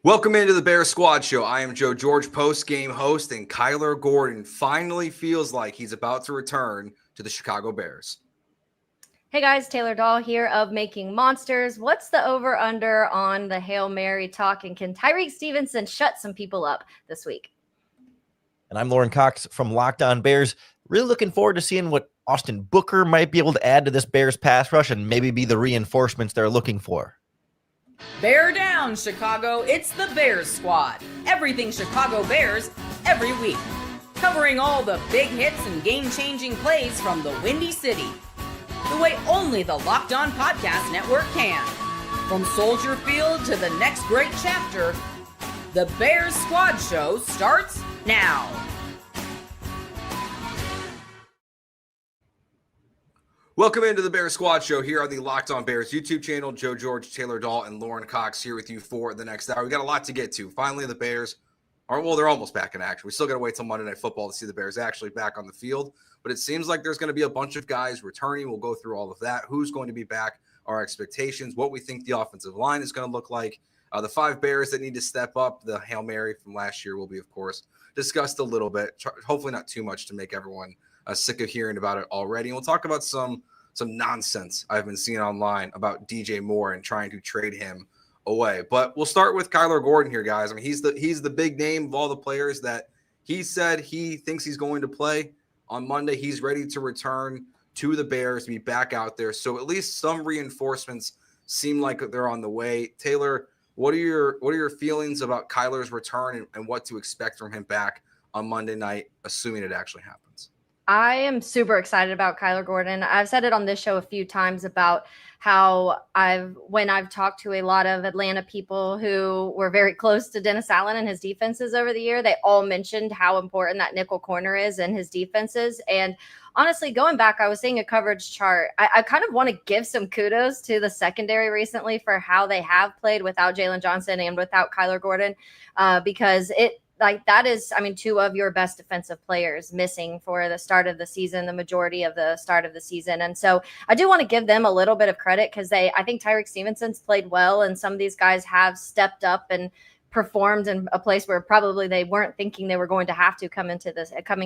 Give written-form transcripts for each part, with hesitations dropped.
Welcome into the Bears Squad Show. I am Joe George, post-game host, and Kyler Gordon finally feels like he's about to return to the Chicago Bears. Hey guys, Taylor Dahl here of Making Monsters. What's the over-under on the Hail Mary talk, and can Tyreek Stevenson shut some people up this week? And I'm Lauren Cox from Locked On Bears. Really looking forward to seeing what Austin Booker might be able to add to this Bears pass rush and maybe be the reinforcements they're looking for. Bear down, Chicago. It's the Bears Squad. Everything Chicago Bears, every week. Covering all the big hits and game-changing plays from the Windy City. The way only the Locked On Podcast Network can. From Soldier Field to the next great chapter, the Bears Squad Show starts now. Welcome into the Bears Squad Show here on the Locked On Bears YouTube channel. Joe George, Taylor Dahl, and Lauren Cox here with you for the next hour. We got a lot to get to. Finally, the Bears they're almost back in action. We still got to wait till Monday Night Football to see the Bears actually back on the field. But it seems like there's going to be a bunch of guys returning. We'll go through all of that. Who's going to be back, our expectations, what we think the offensive line is going to look like. The 5 Bears that need to step up. The Hail Mary from last year will be, of course, discussed a little bit. Hopefully not too much to make everyone sick of hearing about it already. And we'll talk about some nonsense I've been seeing online about DJ Moore and trying to trade him away. But we'll start with Kyler Gordon here, guys. I mean, he's the big name of all the players that he said he thinks he's going to play on Monday. He's ready to return to the Bears, to be back out there. So at least some reinforcements seem like they're on the way. Taylor, what are your feelings about Kyler's return and what to expect from him back on Monday night, assuming it actually happens? I am super excited about Kyler Gordon. I've said it on this show a few times about how when I've talked to a lot of Atlanta people who were very close to Dennis Allen and his defenses over the year, they all mentioned how important that nickel corner is and his defenses. And honestly, going back, I was seeing a coverage chart. I kind of want to give some kudos to the secondary recently for how they have played without Jalen Johnson and without Kyler Gordon, because that is, 2 of your best defensive players missing for the start of the season, the majority of the start of the season. And so I do want to give them a little bit of credit because I think Tyreek Stevenson's played well, and some of these guys have stepped up and performed in a place where probably they weren't thinking they were going to have to coming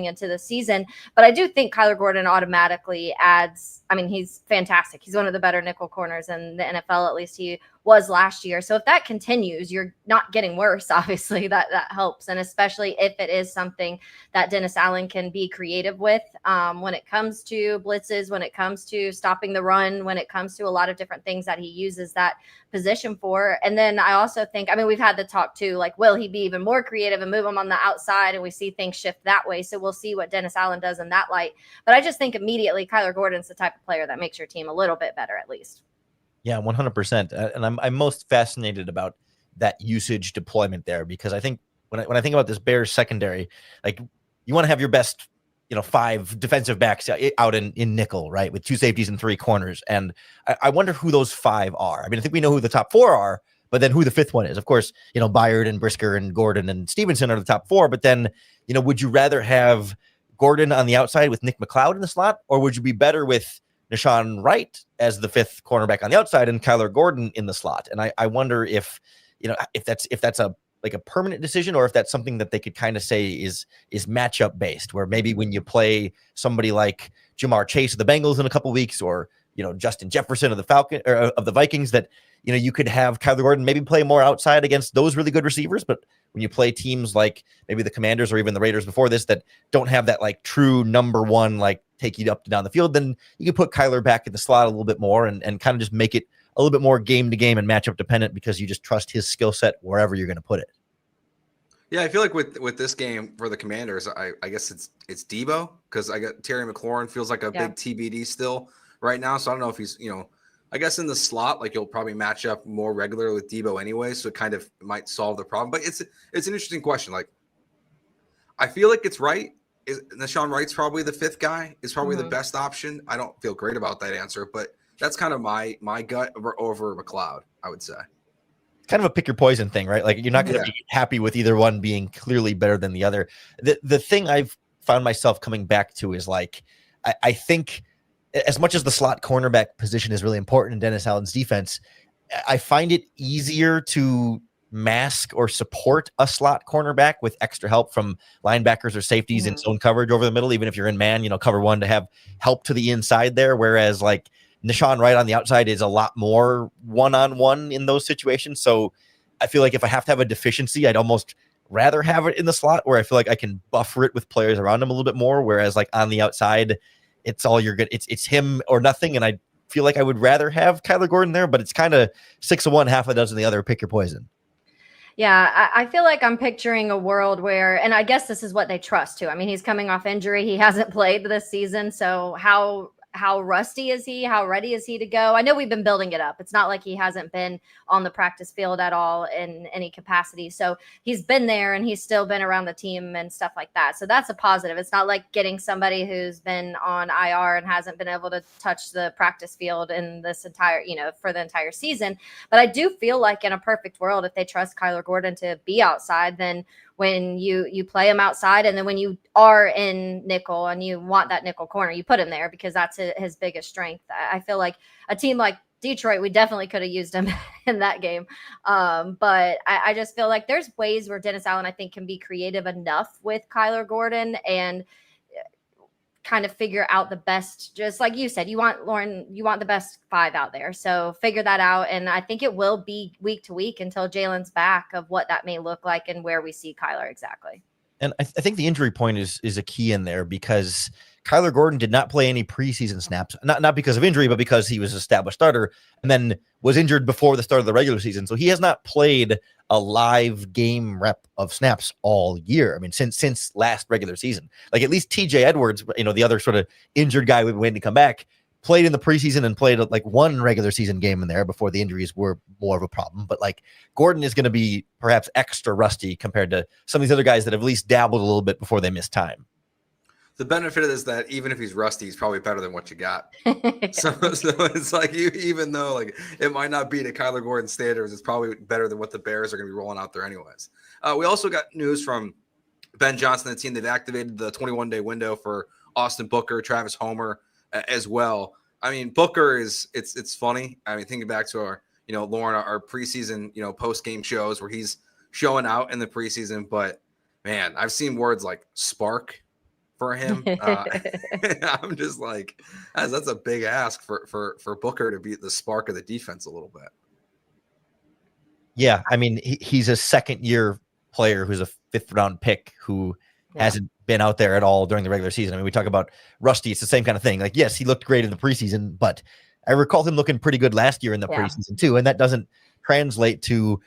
into the season. But I do think Kyler Gordon automatically adds, he's fantastic. He's one of the better nickel corners in the NFL, at least he was last year. So if that continues, you're not getting worse. Obviously that helps. And especially if it is something that Dennis Allen can be creative with when it comes to blitzes, when it comes to stopping the run, when it comes to a lot of different things that he uses that position for. And then I also think, we've had the talk too, like, will he be even more creative and move him on the outside? And we see things shift that way. So we'll see what Dennis Allen does in that light. But I just think immediately Kyler Gordon's the type of player that makes your team a little bit better, at least. Yeah, 100%. And I'm most fascinated about that usage deployment there, because I think when I think about this Bears secondary, like, you want to have your best, 5 defensive backs out in nickel, right, with 2 safeties and 3 corners. And I wonder who those 5 are. I think we know who the top 4 are, but then who the 5th one is. Of course, Byard and Brisker and Gordon and Stevenson are the top 4. But then, would you rather have Gordon on the outside with Nick McLeod in the slot, or would you be better with Nahshon Wright as the 5th cornerback on the outside and Kyler Gordon in the slot? And I wonder if that's a permanent decision, or if that's something that they could kind of say is matchup based, where maybe when you play somebody like Jamar Chase of the Bengals in a couple of weeks, or Justin Jefferson of the Vikings, that you could have Kyler Gordon maybe play more outside against those really good receivers. But when you play teams like maybe the Commanders or even the Raiders before this that don't have that true number one take you up and down the field, then you can put Kyler back in the slot a little bit more and kind of just make it a little bit more game to game and matchup dependent, because you just trust his skill set wherever you're going to put it. Yeah, I feel like with this game for the Commanders, I guess it's Debo, because I got Terry McLaurin feels like a big TBD still right now. So I don't know if he's, I guess in the slot, you'll probably match up more regularly with Debo anyway. So it kind of might solve the problem. But it's an interesting question. I feel like it's right. Nahshon Wright's probably the 5th guy, is probably the best option. I don't feel great about that answer, but that's kind of my gut over McLeod, I would say. Kind of a pick your poison thing, right? You're not going to be happy with either one being clearly better than the other. The thing I've found myself coming back to is I think as much as the slot cornerback position is really important in Dennis Allen's defense, I find it easier to mask or support a slot cornerback with extra help from linebackers or safeties in zone coverage over the middle, even if you're in man, cover one, to have help to the inside there. Whereas like Nishan Wright on the outside is a lot more one-on-one in those situations. So I feel like if I have to have a deficiency, I'd almost rather have it in the slot where I feel like I can buffer it with players around him a little bit more. Whereas like on the outside, it's all you're good. It's him or nothing. And I feel like I would rather have Kyler Gordon there, but it's kind of 6 of one, half a dozen the other. Pick your poison. Yeah, I feel like I'm picturing a world where, and I guess this is what they trust too. I mean, he's coming off injury. He hasn't played this season. So how rusty is he? How ready is he to go? I know we've been building it up. It's not like he hasn't been on the practice field at all in any capacity. So he's been there and he's still been around the team and stuff like that. So that's a positive. It's not like getting somebody who's been on IR and hasn't been able to touch the practice field in this entire, for the entire season. But I do feel like in a perfect world, if they trust Kyler Gordon to be outside, then when you play him outside, and then when you are in nickel and you want that nickel corner, you put him there because that's his biggest strength. I feel like a team like Detroit, we definitely could have used him in that game. But I just feel like there's ways where Dennis Allen, I think, can be creative enough with Kyler Gordon and kind of figure out the best, just like you said, you want the best 5 out there. So figure that out. And I think it will be week to week until Jalen's back of what that may look like and where we see Kyler exactly. And I think the injury point is a key in there because Kyler Gordon did not play any preseason snaps, not because of injury, but because he was an established starter and then was injured before the start of the regular season. So he has not played a live game rep of snaps all year. I mean, since last regular season, like at least TJ Edwards, the other sort of injured guy we've been waiting to come back, played in the preseason and played like one regular season game in there before the injuries were more of a problem. But like Gordon is going to be perhaps extra rusty compared to some of these other guys that have at least dabbled a little bit before they miss time. The benefit of this is that even if he's rusty, he's probably better than what you got. So it's like even though like it might not be to Kyler Gordon standards, it's probably better than what the Bears are going to be rolling out there anyways. We also got news from Ben Johnson, the team. They've activated the 21-day window for Austin Booker, Travis Homer as well. I mean, Booker it's funny. I mean, thinking back to our, Lauren, our preseason, post-game shows where he's showing out in the preseason, but man, I've seen words like spark for him. I'm just like, that's a big ask for Booker to be the spark of the defense a little bit. Yeah, I mean, he's a second-year player who's a 5th-round pick who hasn't been out there at all during the regular season. I mean, we talk about rusty. It's the same kind of thing. Like, yes, he looked great in the preseason, but I recall him looking pretty good last year in the preseason too, and that doesn't translate to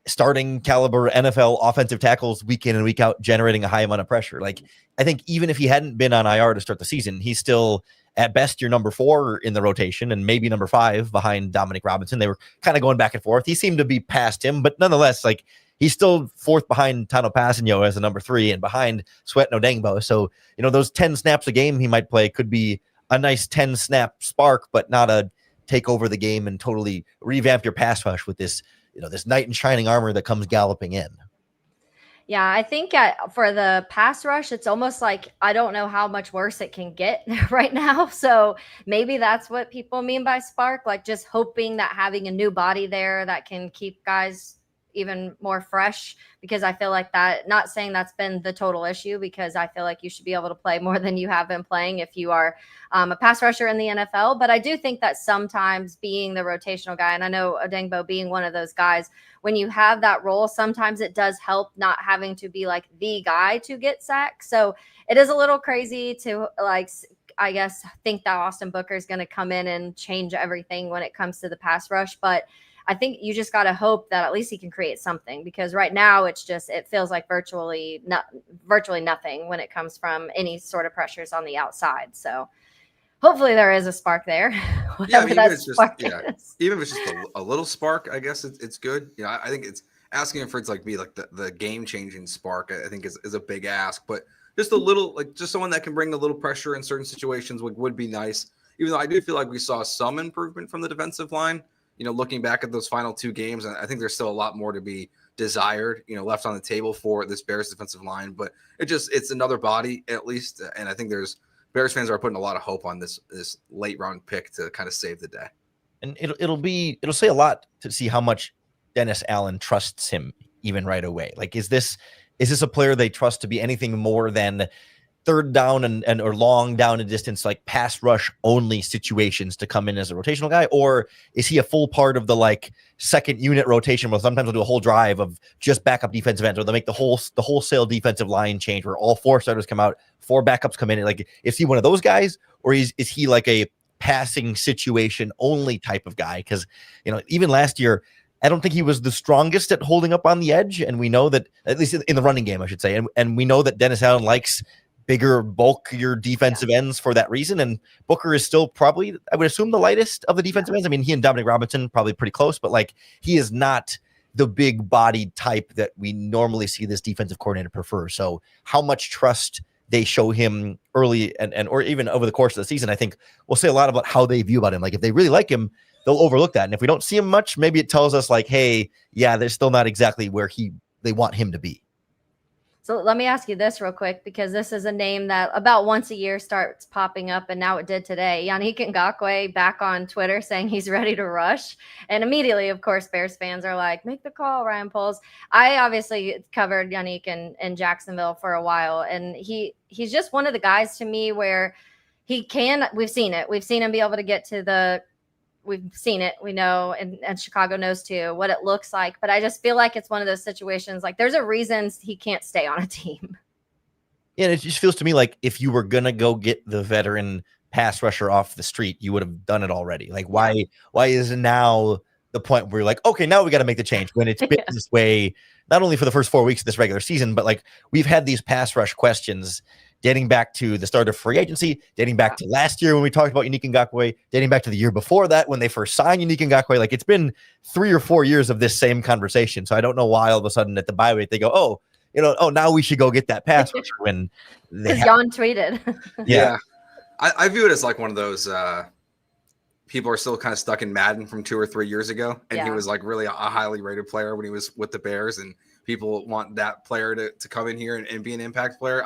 starting caliber NFL offensive tackles week in and week out, generating a high amount of pressure. Like, I think even if he hadn't been on IR to start the season, he's still at best your number 4 in the rotation and maybe number 5 behind Dominic Robinson. They were kind of going back and forth. He seemed to be past him, but nonetheless, like he's still 4th behind Tano Passanio as the number 3 and behind Sweat Odengbo. So, those 10 snaps a game he might play could be a nice 10 snap spark, but not a take over the game and totally revamp your pass rush with this, this knight in shining armor that comes galloping in. Yeah, I think for the pass rush, it's almost like I don't know how much worse it can get right now. So maybe that's what people mean by spark, like just hoping that having a new body there that can keep guys even more fresh, because I feel like that, not saying that's been the total issue, because I feel like you should be able to play more than you have been playing if you are a pass rusher in the NFL. But I do think that sometimes being the rotational guy, and I know Odengbo being one of those guys, when you have that role, sometimes it does help not having to be like the guy to get sacked. So it is a little crazy to I guess, think that Austin Booker is going to come in and change everything when it comes to the pass rush. But I think you just got to hope that at least he can create something, because right now it feels like virtually nothing when it comes from any sort of pressures on the outside. So hopefully there is a spark there. Yeah, I mean, even if it's just a little spark, I guess it's good. I think it's asking for it to be like the game changing spark. I think is a big ask, but just a little, like just someone that can bring a little pressure in certain situations would be nice. Even though I do feel like we saw some improvement from the defensive line. Looking back at those final 2 games, I think there's still a lot more to be desired, left on the table for this Bears defensive line. But it's another body at least. And I think Bears fans are putting a lot of hope on this late round pick to kind of save the day. And it'll say a lot to see how much Dennis Allen trusts him even right away. Like, is this a player they trust to be anything more than third down and or long down and distance, like pass rush only situations to come in as a rotational guy? Or is he a full part of the like second unit rotation where sometimes they'll do a whole drive of just backup defensive ends, or they'll make the wholesale defensive line change where all 4 starters come out, 4 backups come in? Like, is he one of those guys, or is he like a passing situation only type of guy? Because, even last year, I don't think he was the strongest at holding up on the edge. And we know that, at least in the running game, I should say, and we know that Dennis Allen likes bigger, bulkier defensive ends for that reason. And Booker is still probably, I would assume, the lightest of the defensive ends. I mean, he and Dominic Robinson probably pretty close, but like, he is not the big bodied type that we normally see this defensive coordinator prefer. So how much trust they show him early and or even over the course of the season, I think will say a lot about how they view about him. Like, if they really like him, they'll overlook that. And if we don't see him much, maybe it tells us like, hey, yeah, they're still not exactly where they want him to be. So let me ask you this real quick, because this is a name that about once a year starts popping up, and now it did today. Yannick Ngakoue back on Twitter saying he's ready to rush. And immediately, of course, Bears fans are like, make the call, Ryan Poles. I obviously covered Yannick in Jacksonville for a while, and he's just one of the guys to me where he can – we've seen it. We've seen him be able to get to the – we've seen it. We know, and Chicago knows too, what it looks like. But I just feel like it's one of those situations, like there's a reason he can't stay on a team. Yeah, it just feels to me like if you were going to go get the veteran pass rusher off the street, you would have done it already. Like, why is now the point where you're like, okay, now we got to make the change, when it's been this way, not only for the first 4 weeks of this regular season, but like we've had these pass rush questions dating back to the start of free agency, dating back to last year when we talked about Yannick Ngakoue, dating back to the year before that when they first signed Yannick Ngakoue. Like, it's been 3 or 4 years of this same conversation. So I don't know why all of a sudden at the bye week they go, now we should go get that pass rusher when because Jan tweeted. Yeah. I view it as like one of those people are still kind of stuck in Madden from 2 or 3 years ago. And he was like really a highly rated player when he was with the Bears, and people want that player to come in here and be an impact player.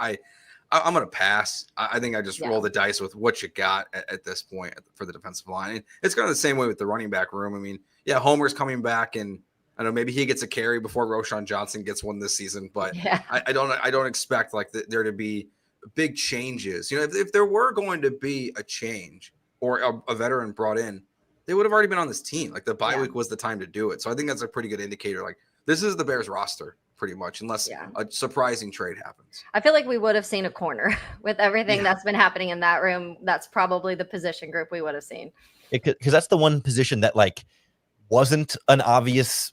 I'm going to pass. I think I just roll the dice with what you got at this point for the defensive line. And it's kind of the same way with the running back room. I mean, Homer's coming back, and I know maybe he gets a carry before Roschon Johnson gets one this season, but I don't expect like there to be big changes. If there were going to be a change or a veteran brought in, they would have already been on this team. Like, the bye week was the time to do it. So I think that's a pretty good indicator. Like, this is the Bears roster pretty much, unless a surprising trade happens. I feel like we would have seen a corner with everything that's been happening in that room. That's probably the position group we would have seen. Because that's the one position that like wasn't an obvious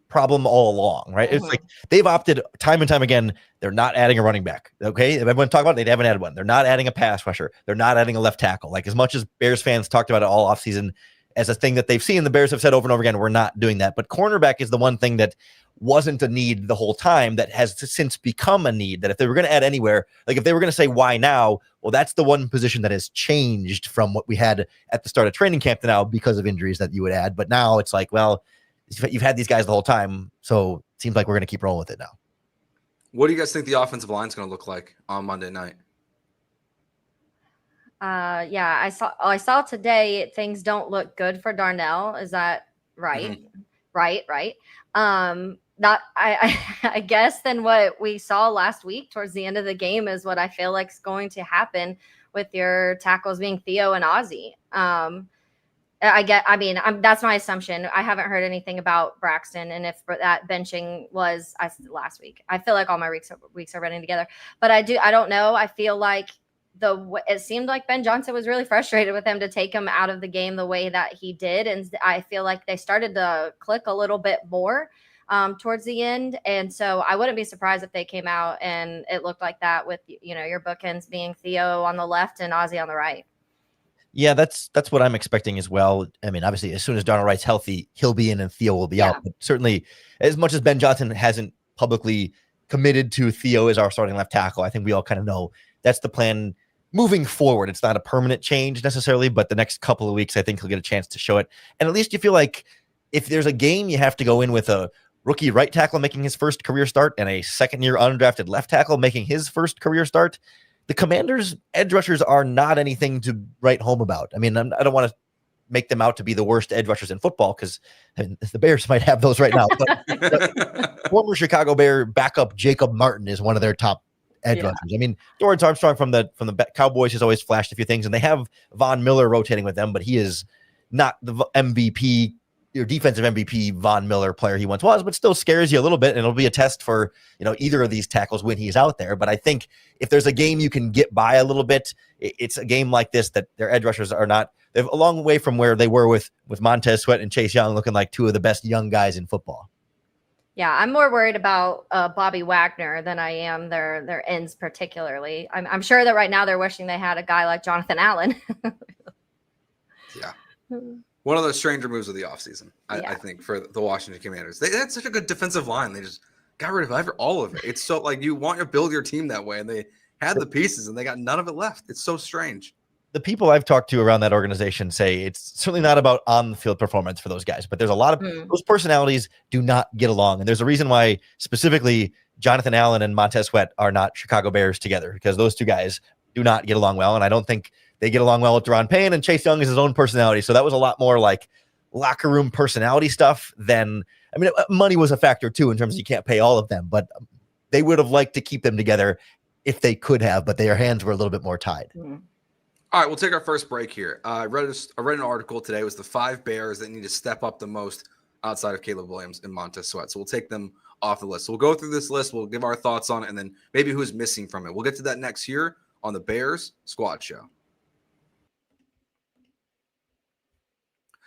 problem all along, right? It's like they've opted time and time again. They're not adding a running back. Okay. If everyone talk about it, they haven't added one. They're not adding a pass rusher. They're not adding a left tackle. Like, as much as Bears fans talked about it all offseason as a thing that they've seen, the Bears have said over and over again, we're not doing that. But cornerback is the one thing that wasn't a need the whole time that has since become a need, that if they were going to add anywhere, like if they were going to say why now, well, that's the one position that has changed from what we had at the start of training camp to now because of injuries that you would add. But now it's like, well, you've had these guys the whole time, so it seems like we're going to keep rolling with it now. What do you guys think the offensive line is going to look like on Monday night? I saw today things don't look good for Darnell. Is that right? Right. I guess then what we saw last week towards the end of the game is what I feel like is going to happen with your tackles being Theo and Ozzie. That's my assumption. I haven't heard anything about Braxton, and if that benching was last week. I feel like all my weeks are running together, but I don't know. I feel like it seemed like Ben Johnson was really frustrated with him to take him out of the game the way that he did, and I feel like they started to click a little bit more towards the end. And so I wouldn't be surprised if they came out and it looked like that with, your bookends being Theo on the left and Ozzie on the right. Yeah, that's what I'm expecting as well. I mean, obviously, as soon as Darnell Wright's healthy, he'll be in and Theo will be out. But certainly, as much as Ben Johnson hasn't publicly committed to Theo as our starting left tackle, I think we all kind of know that's the plan moving forward. It's not a permanent change necessarily, but the next couple of weeks, I think he'll get a chance to show it. And at least you feel like if there's a game you have to go in with a rookie right tackle making his first career start and a second-year undrafted left tackle making his first career start, the Commanders' edge rushers are not anything to write home about. I mean, I don't want to make them out to be the worst edge rushers in football, because the Bears might have those right now. But former Chicago Bear backup Jacob Martin is one of their top edge rushers. I mean, Dorrance Armstrong from the Cowboys has always flashed a few things, and they have Von Miller rotating with them, but he is not the MVP, your defensive MVP Von Miller player he once was, but still scares you a little bit, and it'll be a test for either of these tackles when he's out there. But I think if there's a game you can get by a little bit, it's a game like this that their edge rushers are not. They're a long way from where they were with Montez Sweat and Chase Young, looking like two of the best young guys in football. Yeah, I'm more worried about Bobby Wagner than I am their ends particularly. I'm sure that right now they're wishing they had a guy like Jonathan Allen. Yeah. One of those stranger moves of the offseason, I think, for the Washington Commanders. They had such a good defensive line. They just got rid of all of it. It's so like you want to build your team that way, and they had the pieces, and they got none of it left. It's so strange. The people I've talked to around that organization say it's certainly not about on-the-field performance for those guys, but there's a lot of those personalities do not get along. And there's a reason why specifically Jonathan Allen and Montez Sweat are not Chicago Bears together, because those two guys do not get along well. And I don't think they get along well with Deron Payne, and Chase Young is his own personality. So that was a lot more like locker room personality stuff than, I mean, money was a factor too, in terms of you can't pay all of them, but they would have liked to keep them together if they could have, but their hands were a little bit more tied. All right, we'll take our first break here. I read an article today. It was the 5 Bears that need to step up the most outside of Caleb Williams and Montez Sweat. So we'll take them off the list. So we'll go through this list. We'll give our thoughts on it, and then maybe who's missing from it. We'll get to that next year on the Bears Squad Show.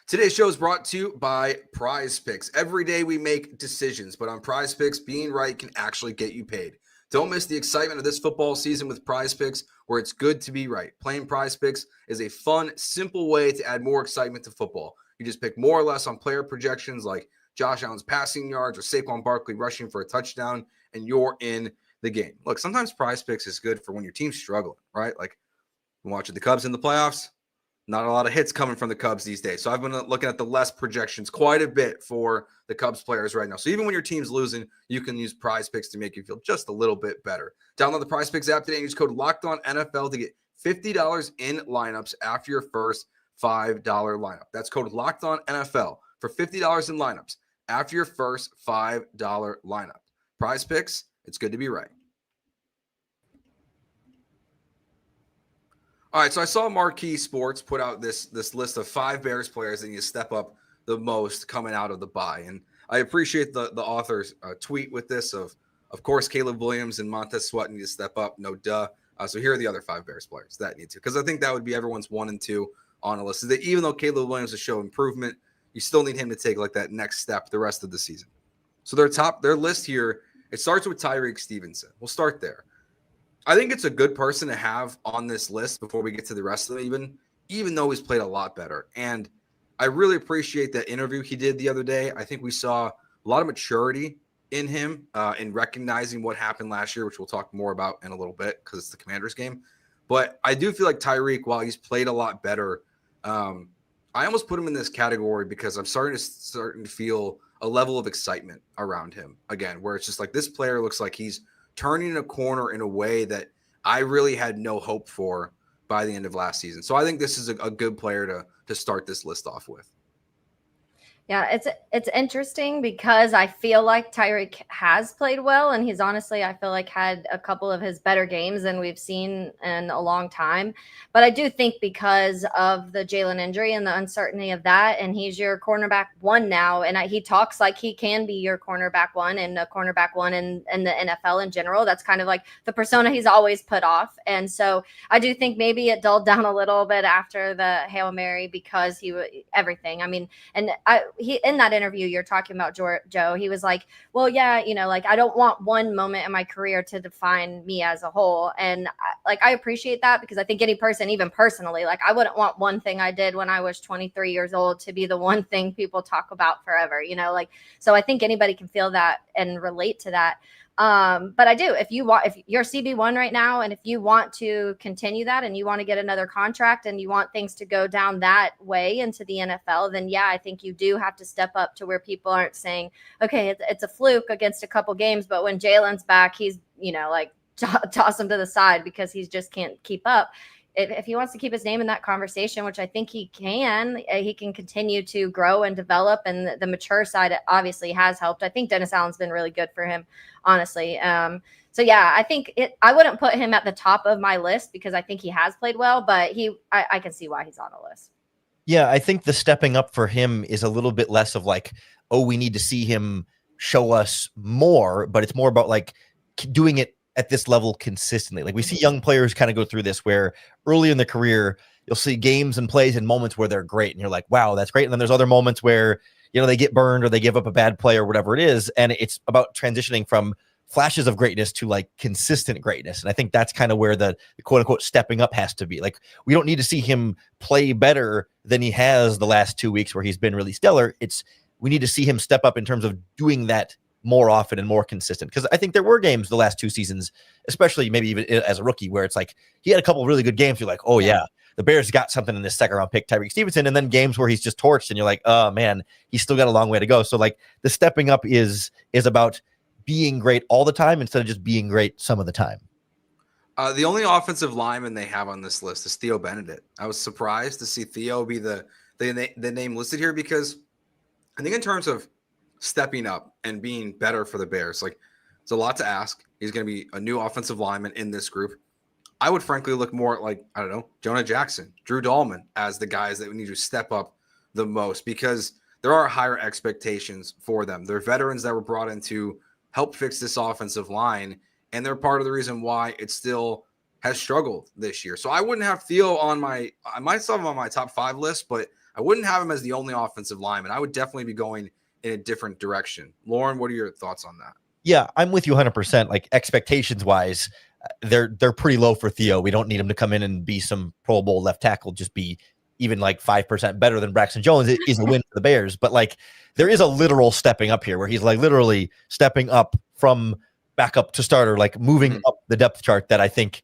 Today's show is brought to you by PrizePicks. Every day we make decisions, but on PrizePicks, being right can actually get you paid. Don't miss the excitement of this football season with PrizePicks, where it's good to be right. Playing PrizePicks is a fun, simple way to add more excitement to football. You just pick more or less on player projections like Josh Allen's passing yards or Saquon Barkley rushing for a touchdown, and you're in the game. Look, sometimes PrizePicks is good for when your team's struggling, right? Like watching the Cubs in the playoffs. Not a lot of hits coming from the Cubs these days. So I've been looking at the less projections quite a bit for the Cubs players right now. So even when your team's losing, you can use PrizePicks to make you feel just a little bit better. Download the PrizePicks app today and use code LOCKEDONNFL to get $50 in lineups after your first $5 lineup. That's code LOCKEDONNFL for $50 in lineups after your first $5 lineup. PrizePicks, it's good to be right. All right, so I saw Marquee Sports put out this list of 5 Bears players that need to step up the most coming out of the bye. And I appreciate the author's tweet with this of course, Caleb Williams and Montez Sweat need to step up. No duh. So here are the other 5 Bears players that need to, because I think that would be everyone's 1 and 2 on a list. Is that even though Caleb Williams has shown improvement, you still need him to take like that next step the rest of the season. So their list here, it starts with Tyreek Stevenson. We'll start there. I think it's a good person to have on this list before we get to the rest of them, even though he's played a lot better. And I really appreciate that interview he did the other day. I think we saw a lot of maturity in him in recognizing what happened last year, which we'll talk more about in a little bit because it's the Commanders game. But I do feel like Tyreek, while he's played a lot better, I almost put him in this category because I'm starting to feel a level of excitement around him again, where it's just like this player looks like he's turning a corner in a way that I really had no hope for by the end of last season. So I think this is a good player to start this list off with. Yeah, it's interesting because I feel like Tyreek has played well, and he's honestly, I feel like, had a couple of his better games than we've seen in a long time. But I do think because of the Jalen injury and the uncertainty of that, and he's your cornerback 1 now, and he talks like he can be your cornerback 1 and a cornerback 1 in the NFL in general. That's kind of like the persona he's always put off. And so I do think maybe it dulled down a little bit after the Hail Mary because everything. I mean, and he in that interview you're talking about, Joe, he was like, well, yeah, like I don't want one moment in my career to define me as a whole. And I appreciate that, because I think any person, even personally, like I wouldn't want one thing I did when I was 23 years old to be the one thing people talk about forever, so I think anybody can feel that and relate to that. But I do, if you're CB1 right now, and if you want to continue that and you want to get another contract and you want things to go down that way into the NFL, then yeah, I think you do have to step up to where people aren't saying, okay, it's a fluke against a couple games, but when Jalen's back, he's, toss him to the side because he just can't keep up. if he wants to keep his name in that conversation, which I think he can continue to grow and develop. And the mature side obviously has helped. I think Dennis Allen's been really good for him, honestly. So yeah, I think I wouldn't put him at the top of my list because I think he has played well, but I can see why he's on the list. Yeah, I think the stepping up for him is a little bit less of like, oh, we need to see him show us more, but it's more about like doing it at this level consistently. Like we see young players kind of go through this where early in their career, you'll see games and plays and moments where they're great and you're like, wow, that's great. And then there's other moments where, they get burned or they give up a bad play or whatever it is. And it's about transitioning from flashes of greatness to like consistent greatness. And I think that's kind of where the quote unquote stepping up has to be. Like we don't need to see him play better than he has the last 2 weeks where he's been really stellar. We need to see him step up in terms of doing that more often and more consistent. Because I think there were games the last 2 seasons, especially maybe even as a rookie, where it's like he had a couple of really good games. You're like, oh yeah, the Bears got something in this second round pick, Tyreek Stevenson. And then games where he's just torched and you're like, oh man, he's still got a long way to go. So like the stepping up is about being great all the time instead of just being great some of the time. The only offensive lineman they have on this list is Theo Benedict. I was surprised to see Theo be the name listed here because I think in terms of stepping up and being better for the Bears, like it's a lot to ask. He's going to be a new offensive lineman in this group. I would frankly look more at like, I don't know, Jonah Jackson, Drew Dahlman as the guys that we need to step up the most because there are higher expectations for them. They're veterans that were brought in to help fix this offensive line, and they're part of the reason why it still has struggled this year. So I wouldn't have Theo I might still have him on my top 5 list, but I wouldn't have him as the only offensive lineman. I would definitely be going in a different direction. Lauren, what are your thoughts on that? Yeah, I'm with you 100%. Like expectations wise, they're pretty low for Theo. We don't need him to come in and be some Pro Bowl left tackle, just be even like 5% better than Braxton Jones. It is a win for the Bears. But like there is a literal stepping up here where he's like literally stepping up from backup to starter, like moving up the depth chart that I think,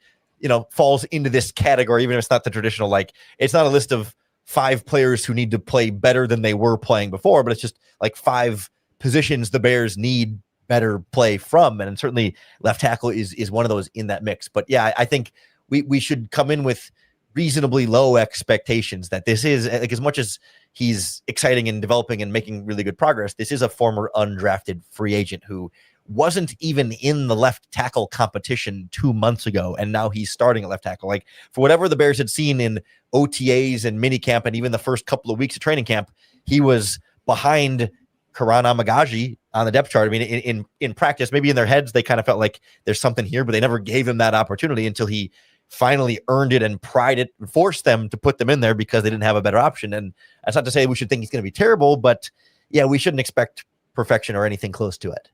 falls into this category, even if it's not the traditional, like it's not a list of 5 players who need to play better than they were playing before, but it's just like 5 positions the Bears need better play from. And certainly left tackle is one of those in that mix. But yeah, I think we should come in with reasonably low expectations that this is like, as much as he's exciting and developing and making really good progress, this is a former undrafted free agent who wasn't even in the left tackle competition 2 months ago. And now he's starting at left tackle. Like for whatever the Bears had seen in OTAs and minicamp and even the first couple of weeks of training camp, he was behind Karan Amagaji on the depth chart. I mean, in practice, maybe in their heads, they kind of felt like there's something here, but they never gave him that opportunity until he finally earned it and pried it and forced them to put them in there because they didn't have a better option. And that's not to say we should think he's going to be terrible, but yeah, we shouldn't expect perfection or anything close to it.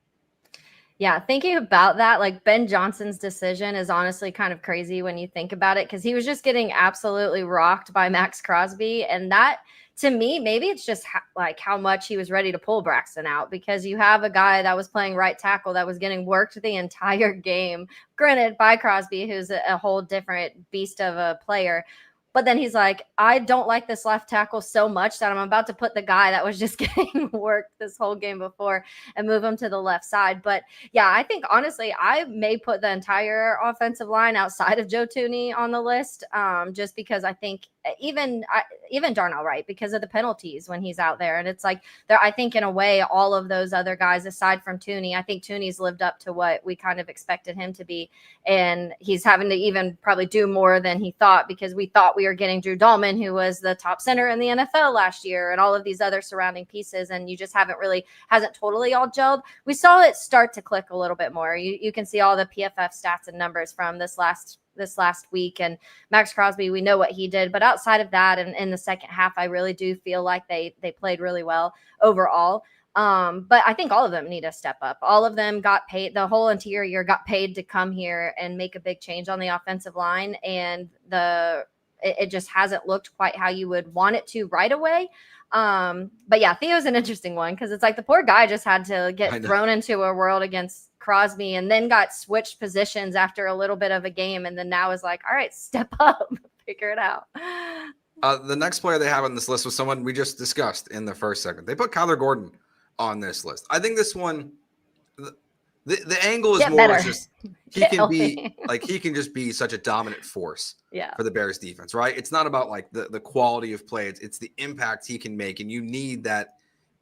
Yeah, thinking about that, like Ben Johnson's decision is honestly kind of crazy when you think about it, because he was just getting absolutely rocked by Max Crosby. And that, to me, maybe it's just like how much he was ready to pull Braxton out, because you have a guy that was playing right tackle that was getting worked the entire game, granted by Crosby, who's a whole different beast of a player. But then he's like, I don't like this left tackle so much that I'm about to put the guy that was just getting worked this whole game before and move him to the left side. But yeah, I think honestly, I may put the entire offensive line outside of Joe Thuney on the list, just because I think even Darnell Wright, because of the penalties when he's out there. And it's like, I think in a way, all of those other guys, aside from Thuney, I think Thuney's lived up to what we kind of expected him to be. And he's having to even probably do more than he thought, because we thought we were getting Drew Dahlman, who was the top center in the NFL last year, and all of these other surrounding pieces. And you just hasn't totally all gelled. We saw it start to click a little bit more. You can see all the PFF stats and numbers from this last week, and Max Crosby, we know what he did, but outside of that, and in the second half, I really do feel like they played really well overall. But I think all of them need to step up. All of them got paid. The whole interior got paid to come here and make a big change on the offensive line, and it just hasn't looked quite how you would want it to right away. But yeah, Theo's an interesting one, because it's like the poor guy just had to get thrown into a world against Crosby and then got switched positions after a little bit of a game, and then now is like, all right, step up, figure it out. The next player they have on this list was someone we just discussed in the first segment. They put Kyler Gordon on this list. I think this one, The angle is Get more better. just he Get can be healthy. like he can just be such a dominant force Yeah. for the Bears defense, right? It's not about like the quality of play. It's the impact he can make, and you need that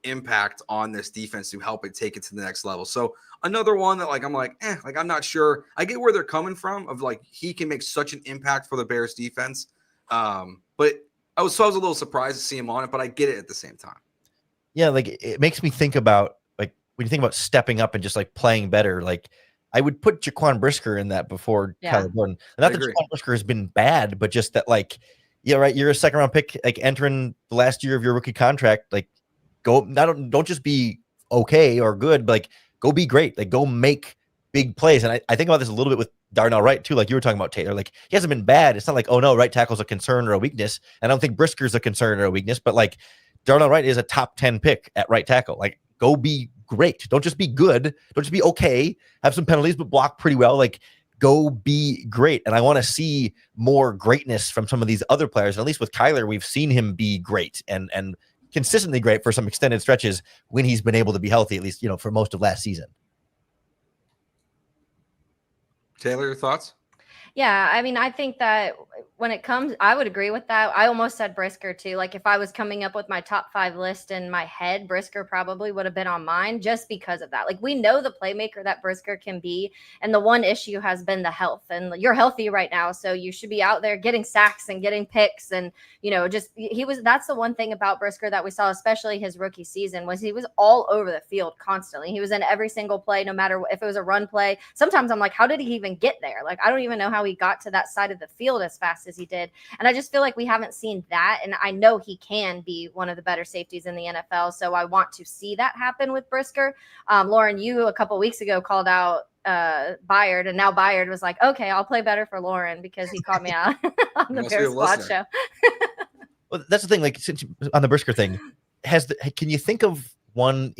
impact on this defense to help it take it to the next level. So another one that like I'm like, like I'm not sure. I get where they're coming from of like he can make such an impact for the Bears defense. But I was a little surprised to see him on it, but I get it at the same time. Yeah, like it makes me think about like when you think about stepping up and just like playing better, like I would put Jaquan Brisker in that before Kyler Gordon. And not that Jaquan Brisker has been bad, but just that like, yeah, right. You're a second round pick, like entering the last year of your rookie contract. Like, don't just be okay or good, but like go be great. Like go make big plays. And I think about this a little bit with Darnell Wright too. Like you were talking about Taylor. Like he hasn't been bad. It's not like, oh no, right tackle's a concern or a weakness. I don't think Brisker's a concern or a weakness, but like Darnell Wright is a top 10 pick at right tackle. Like go be great. Don't just be good. Don't just be okay. Have some penalties, but block pretty well. Like go be great. And I want to see more greatness from some of these other players. And at least with Kyler, we've seen him be great and consistently great for some extended stretches when he's been able to be healthy, at least, for most of last season. Taylor, your thoughts? Yeah, I mean, I think that when it comes, I would agree with that. I almost said Brisker too. Like if I was coming up with my top 5 list in my head, Brisker probably would have been on mine just because of that. Like we know the playmaker that Brisker can be. And the one issue has been the health, and you're healthy right now. So you should be out there getting sacks and getting picks. And, that's the one thing about Brisker that we saw, especially his rookie season, was he was all over the field constantly. He was in every single play, no matter if it was a run play. Sometimes I'm like, how did he even get there? Like, I don't even know how he got to that side of the field as fast as he did. And I just feel like we haven't seen that. And I know he can be one of the better safeties in the NFL. So I want to see that happen with Brisker. Lauren, you a couple weeks ago called out Byard, and now Byard was like, okay, I'll play better for Lauren because he called me out on the Bears Squad show. Well, that's the thing. Like since on the Brisker thing, can you think of one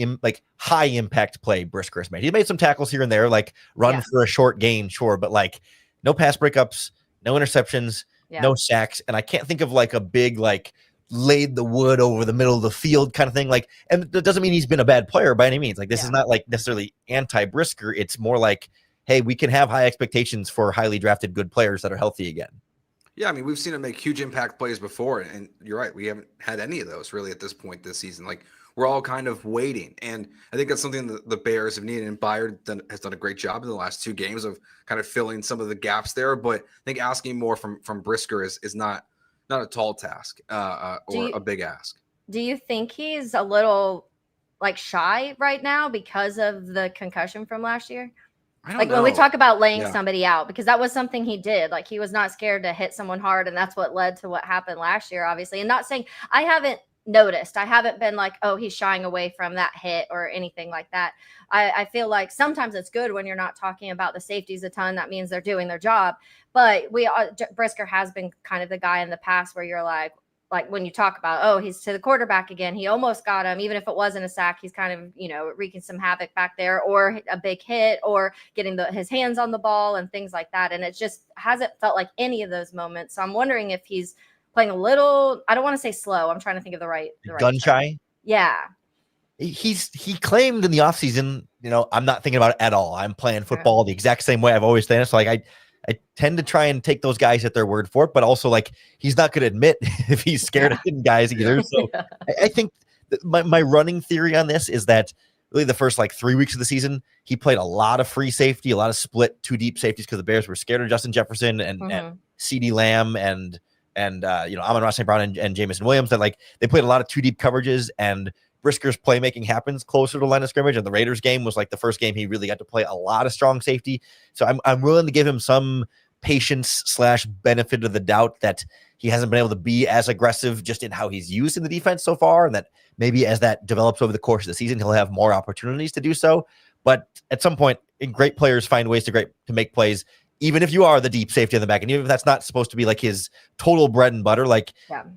high impact play Brisker has made? He made some tackles here and there, like run for a short gain, sure, but like no pass breakups, no interceptions, no sacks. And I can't think of like a big, like laid the wood over the middle of the field kind of thing. Like, and that doesn't mean he's been a bad player by any means. Like this is not like necessarily anti-Brisker. It's more like, hey, we can have high expectations for highly drafted good players that are healthy again. Yeah, I mean, we've seen him make huge impact plays before, and you're right. We haven't had any of those really at this point this season. Like we're all kind of waiting, and I think that's something that the Bears have needed. And Byard has done a great job in the last 2 games of kind of filling some of the gaps there. But I think asking more from Brisker is not a tall task or a big ask. Do you think he's a little like shy right now because of the concussion from last year? I don't know. When we talk about laying somebody out, because that was something he did. Like he was not scared to hit someone hard, and that's what led to what happened last year, obviously. And not saying I haven't noticed. I haven't been like, oh, he's shying away from that hit or anything like that. I feel like sometimes it's good when you're not talking about the safeties a ton. That means they're doing their job. But Brisker has been kind of the guy in the past where you're like when you talk about, oh, he's to the quarterback again. He almost got him. Even if it wasn't a sack, he's kind of, wreaking some havoc back there, or a big hit, or getting his hands on the ball and things like that. And it just hasn't felt like any of those moments. So I'm wondering if he's playing a little, I don't want to say slow. I'm trying to think of the right gun shy. Yeah. He claimed in the offseason, I'm not thinking about it at all. I'm playing football the exact same way I've always done. So like I tend to try and take those guys at their word for it, but also like he's not going to admit if he's scared of hitting guys either. So I think my running theory on this is that really the first 3 weeks of the season, he played a lot of free safety, a lot of split 2 deep safeties because the Bears were scared of Justin Jefferson and CeeDee Lamb and Amon-Ra St. Brown and Jamison Williams, that they played a lot of 2 deep coverages, and Brisker's playmaking happens closer to line of scrimmage. And the Raiders game was the first game he really got to play a lot of strong safety. So I'm willing to give him some patience / benefit of the doubt that he hasn't been able to be as aggressive just in how he's used in the defense so far. And that maybe as that develops over the course of the season, he'll have more opportunities to do so. But at some point, great players find ways to make plays, even if you are the deep safety in the back. And even if that's not supposed to be his total bread and butter,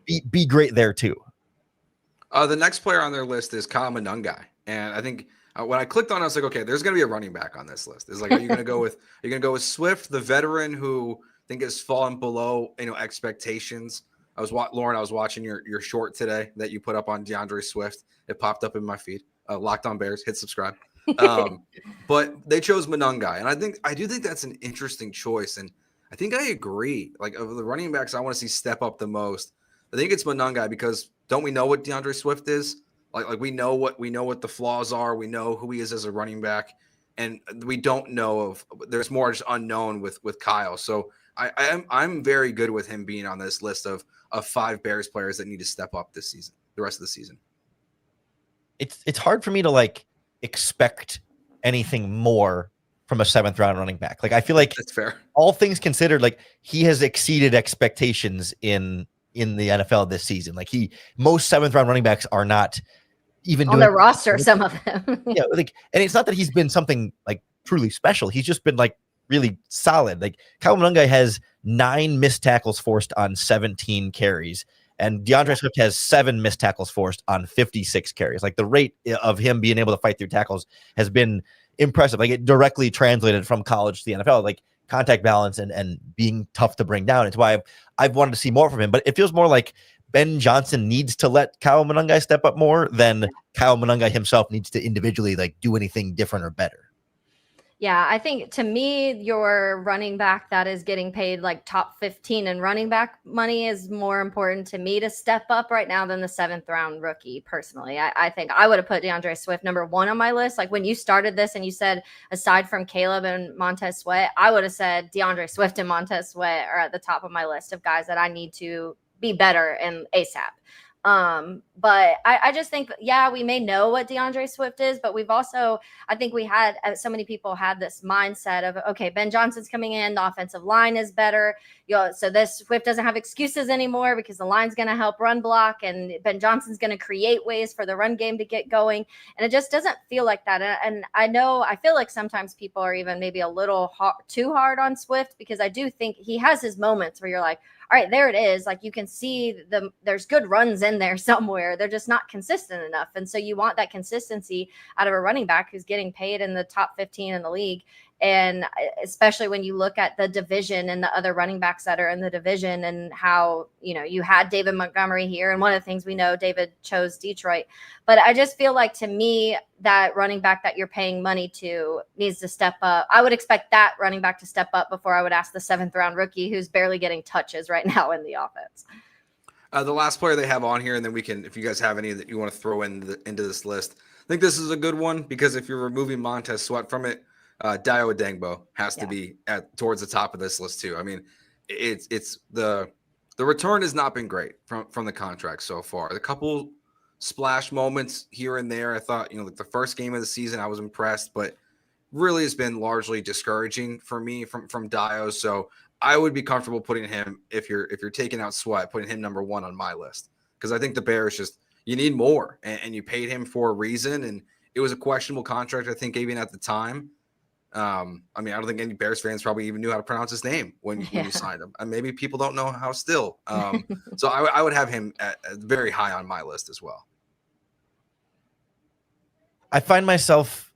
be great there too. The next player on their list is Kyle Monungai. And I think when I clicked on it, I was like, okay, there's going to be a running back on this list. It's are you going to go with Swift, the veteran who I think has fallen below, expectations? Lauren, I was watching your short today that you put up on DeAndre Swift. It popped up in my feed. Locked on Bears, hit subscribe. But they chose Monangai, and I do think that's an interesting choice, and I think I agree. Like, of the running backs I want to see step up the most, I think it's Monangai, because don't we know what DeAndre Swift is? Like we know what the flaws are. We know who he is as a running back, and we don't know of. There's more just unknown with Kyle. So I'm very good with him being on this list of 5 Bears players that need to step up this season, the rest of the season. It's hard for me to like expect anything more from a 7th round running back. Like, I feel like That's fair. All things considered, like, he has exceeded expectations in the NFL this season. Like, most 7th round running backs are not even on doing their roster, some of them. yeah, like, and it's not that he's been something like truly special. He's just been like really solid. Like, Kyle Monangai has 9 missed tackles forced on 17 carries. And DeAndre Swift has 7 missed tackles forced on 56 carries. Like, the rate of him being able to fight through tackles has been impressive. Like, it directly translated from college to the NFL, like contact balance and being tough to bring down. It's why I've wanted to see more from him. But it feels more like Ben Johnson needs to let Kyle Monangai step up more than Kyle Monangai himself needs to individually like do anything different or better. Yeah, I think to me, your running back that is getting paid like top 15 in running back money is more important to me to step up right now than the 7th round rookie. Personally, I think I would have put DeAndre Swift number 1 on my list. Like, when you started this and you said, aside from Caleb and Montez Sweat, I would have said DeAndre Swift and Montez Sweat are at the top of my list of guys that I need to be better in ASAP. But I just think, yeah, we may know what DeAndre Swift is, but we've also, I think we had, so many people had this mindset of, okay, Ben Johnson's coming in, the offensive line is better. So this Swift doesn't have excuses anymore because the line's going to help run block and Ben Johnson's going to create ways for the run game to get going. And it just doesn't feel like that. And I feel like sometimes people are even maybe a little too hard on Swift, because I do think he has his moments where you're like, all right, there it is. Like, you can see there's good runs in there somewhere. They're just not consistent enough. And so you want that consistency out of a running back who's getting paid in the top 15 in the league. And especially when you look at the division and the other running backs that are in the division, and how, you had David Montgomery here. And one of the things we know, David chose Detroit. But I just feel like, to me, that running back that you're paying money to needs to step up. I would expect that running back to step up before I would ask the 7th round rookie who's barely getting touches right now in the offense. The last player they have on here, and then we can, if you guys have any that you want to throw into this list, I think this is a good one, because if you're removing Montez Sweat from it, Dayo Odeyingbo has to be towards the top of this list too. I mean, it's the return has not been great from the contract so far. A couple splash moments here and there. I thought, like the first game of the season, I was impressed, but really has been largely discouraging for me from Dayo. So I would be comfortable putting him, if you're taking out Sweat, putting him number 1 on my list, because I think the Bears you need more, and you paid him for a reason, and it was a questionable contract, I think, even at the time. I mean, I don't think any Bears fans probably even knew how to pronounce his name when you signed him. And maybe people don't know how still. So I would have him at very high on my list as well. I find myself,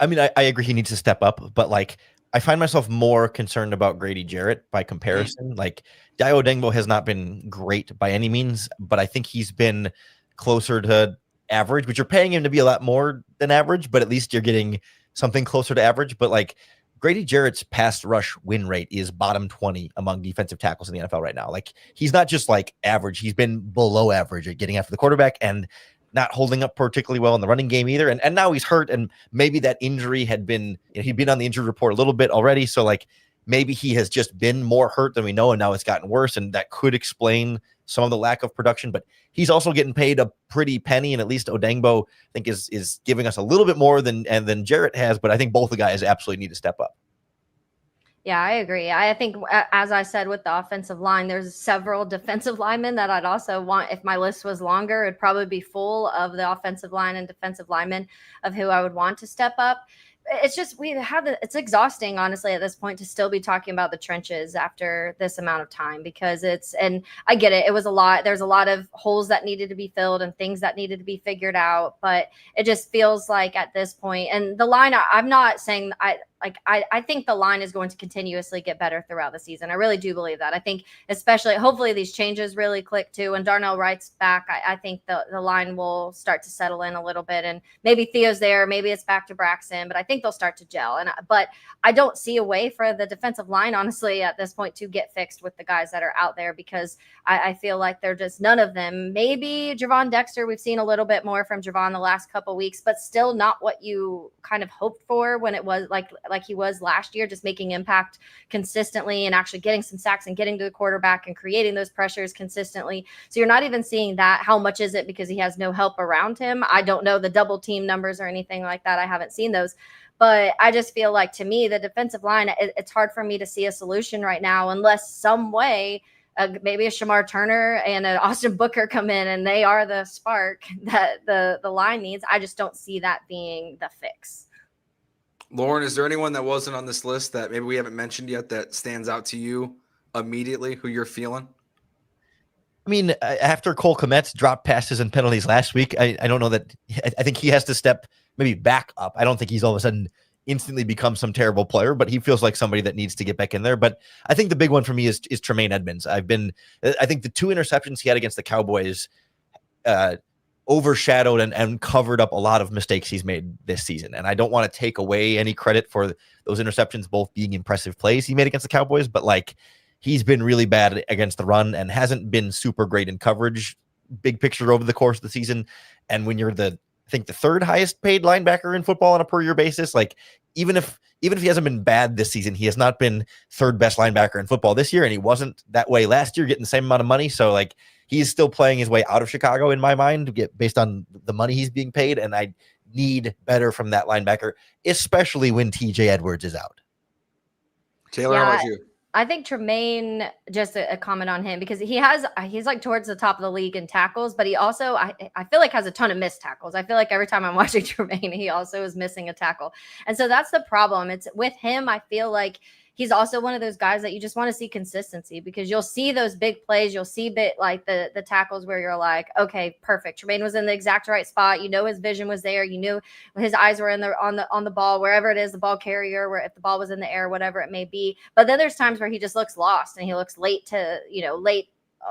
I mean, I agree he needs to step up, but like, I find myself more concerned about Grady Jarrett by comparison. Like, Dayo Odeyingbo has not been great by any means, but I think he's been closer to average, which you're paying him to be a lot more than average, but at least you're getting something closer to average. But like, Grady Jarrett's pass rush win rate is bottom 20 among defensive tackles in the NFL right now. Like, he's not just like average, he's been below average at getting after the quarterback and not holding up particularly well in the running game either. And now he's hurt, and maybe that injury he'd been on the injury report a little bit already. So like, maybe he has just been more hurt than we know, and now it's gotten worse, and that could explain some of the lack of production. But he's also getting paid a pretty penny, and at least Odeyingbo, I think, is giving us a little bit more than Jarrett has. But I think both the guys absolutely need to step up. Yeah, I agree. I think, as I said, with the offensive line, there's several defensive linemen that I'd also want. If my list was longer, it'd probably be full of the offensive line and defensive linemen of who I would want to step up. It's just, it's exhausting, honestly, at this point, to still be talking about the trenches after this amount of time, because and I get it. It was a lot. There's a lot of holes that needed to be filled and things that needed to be figured out, but it just feels like at this point, and the line, I'm not saying like I think the line is going to continuously get better throughout the season. I really do believe that. I think especially hopefully these changes really click too. When Darnell Wright's back, I think the line will start to settle in a little bit, and maybe Theo's there, maybe it's back to Braxton, but I think they'll start to gel. But I don't see a way for the defensive line, honestly, at this point to get fixed with the guys that are out there, because I feel like they're just none of them. Maybe Javon Dexter, we've seen a little bit more from Javon the last couple weeks, but still not what you kind of hoped for when it was like he was last year, just making impact consistently and actually getting some sacks and getting to the quarterback and creating those pressures consistently. So you're not even seeing that. How much is it because he has no help around him? I don't know the double team numbers or anything like that. I haven't seen those. But I just feel like, to me, the defensive line, it's hard for me to see a solution right now unless some way maybe a Shamar Turner and an Austin Booker come in and they are the spark that the line needs. I just don't see that being the fix. Lauren, is there anyone that wasn't on this list that maybe we haven't mentioned yet that stands out to you immediately, who you're feeling? I mean, after Cole Kmet's dropped passes and penalties last week, I don't know that I think he has to step maybe back up. I don't think he's all of a sudden instantly become some terrible player, but he feels like somebody that needs to get back in there. But I think the big one for me is Tremaine Edmonds. I think the 2 interceptions he had against the Cowboys overshadowed and covered up a lot of mistakes he's made this season. And I don't want to take away any credit for those interceptions, both being impressive plays he made against the Cowboys, but like, he's been really bad against the run and hasn't been super great in coverage, big picture over the course of the season. And when you're the 3rd highest paid linebacker in football on a per year basis, like even if he hasn't been bad this season, he has not been 3rd best linebacker in football this year. And he wasn't that way last year, getting the same amount of money. So like, he's still playing his way out of Chicago in my mind to get based on the money he's being paid. And I need better from that linebacker, especially when TJ Edwards is out. Taylor, how about you? I think Tremaine, just a comment on him, because he's like towards the top of the league in tackles, but he also, I feel like has a ton of missed tackles. I feel like every time I'm watching Tremaine, he also is missing a tackle. And so that's the problem. It's with him. I feel like he's also one of those guys that you just want to see consistency, because you'll see those big plays. You'll see like the tackles where you're like, okay, perfect. Tremaine was in the exact right spot. You know, his vision was there. You knew his eyes were on the ball, wherever it is, the ball carrier, where if the ball was in the air, whatever it may be. But then there's times where he just looks lost and he looks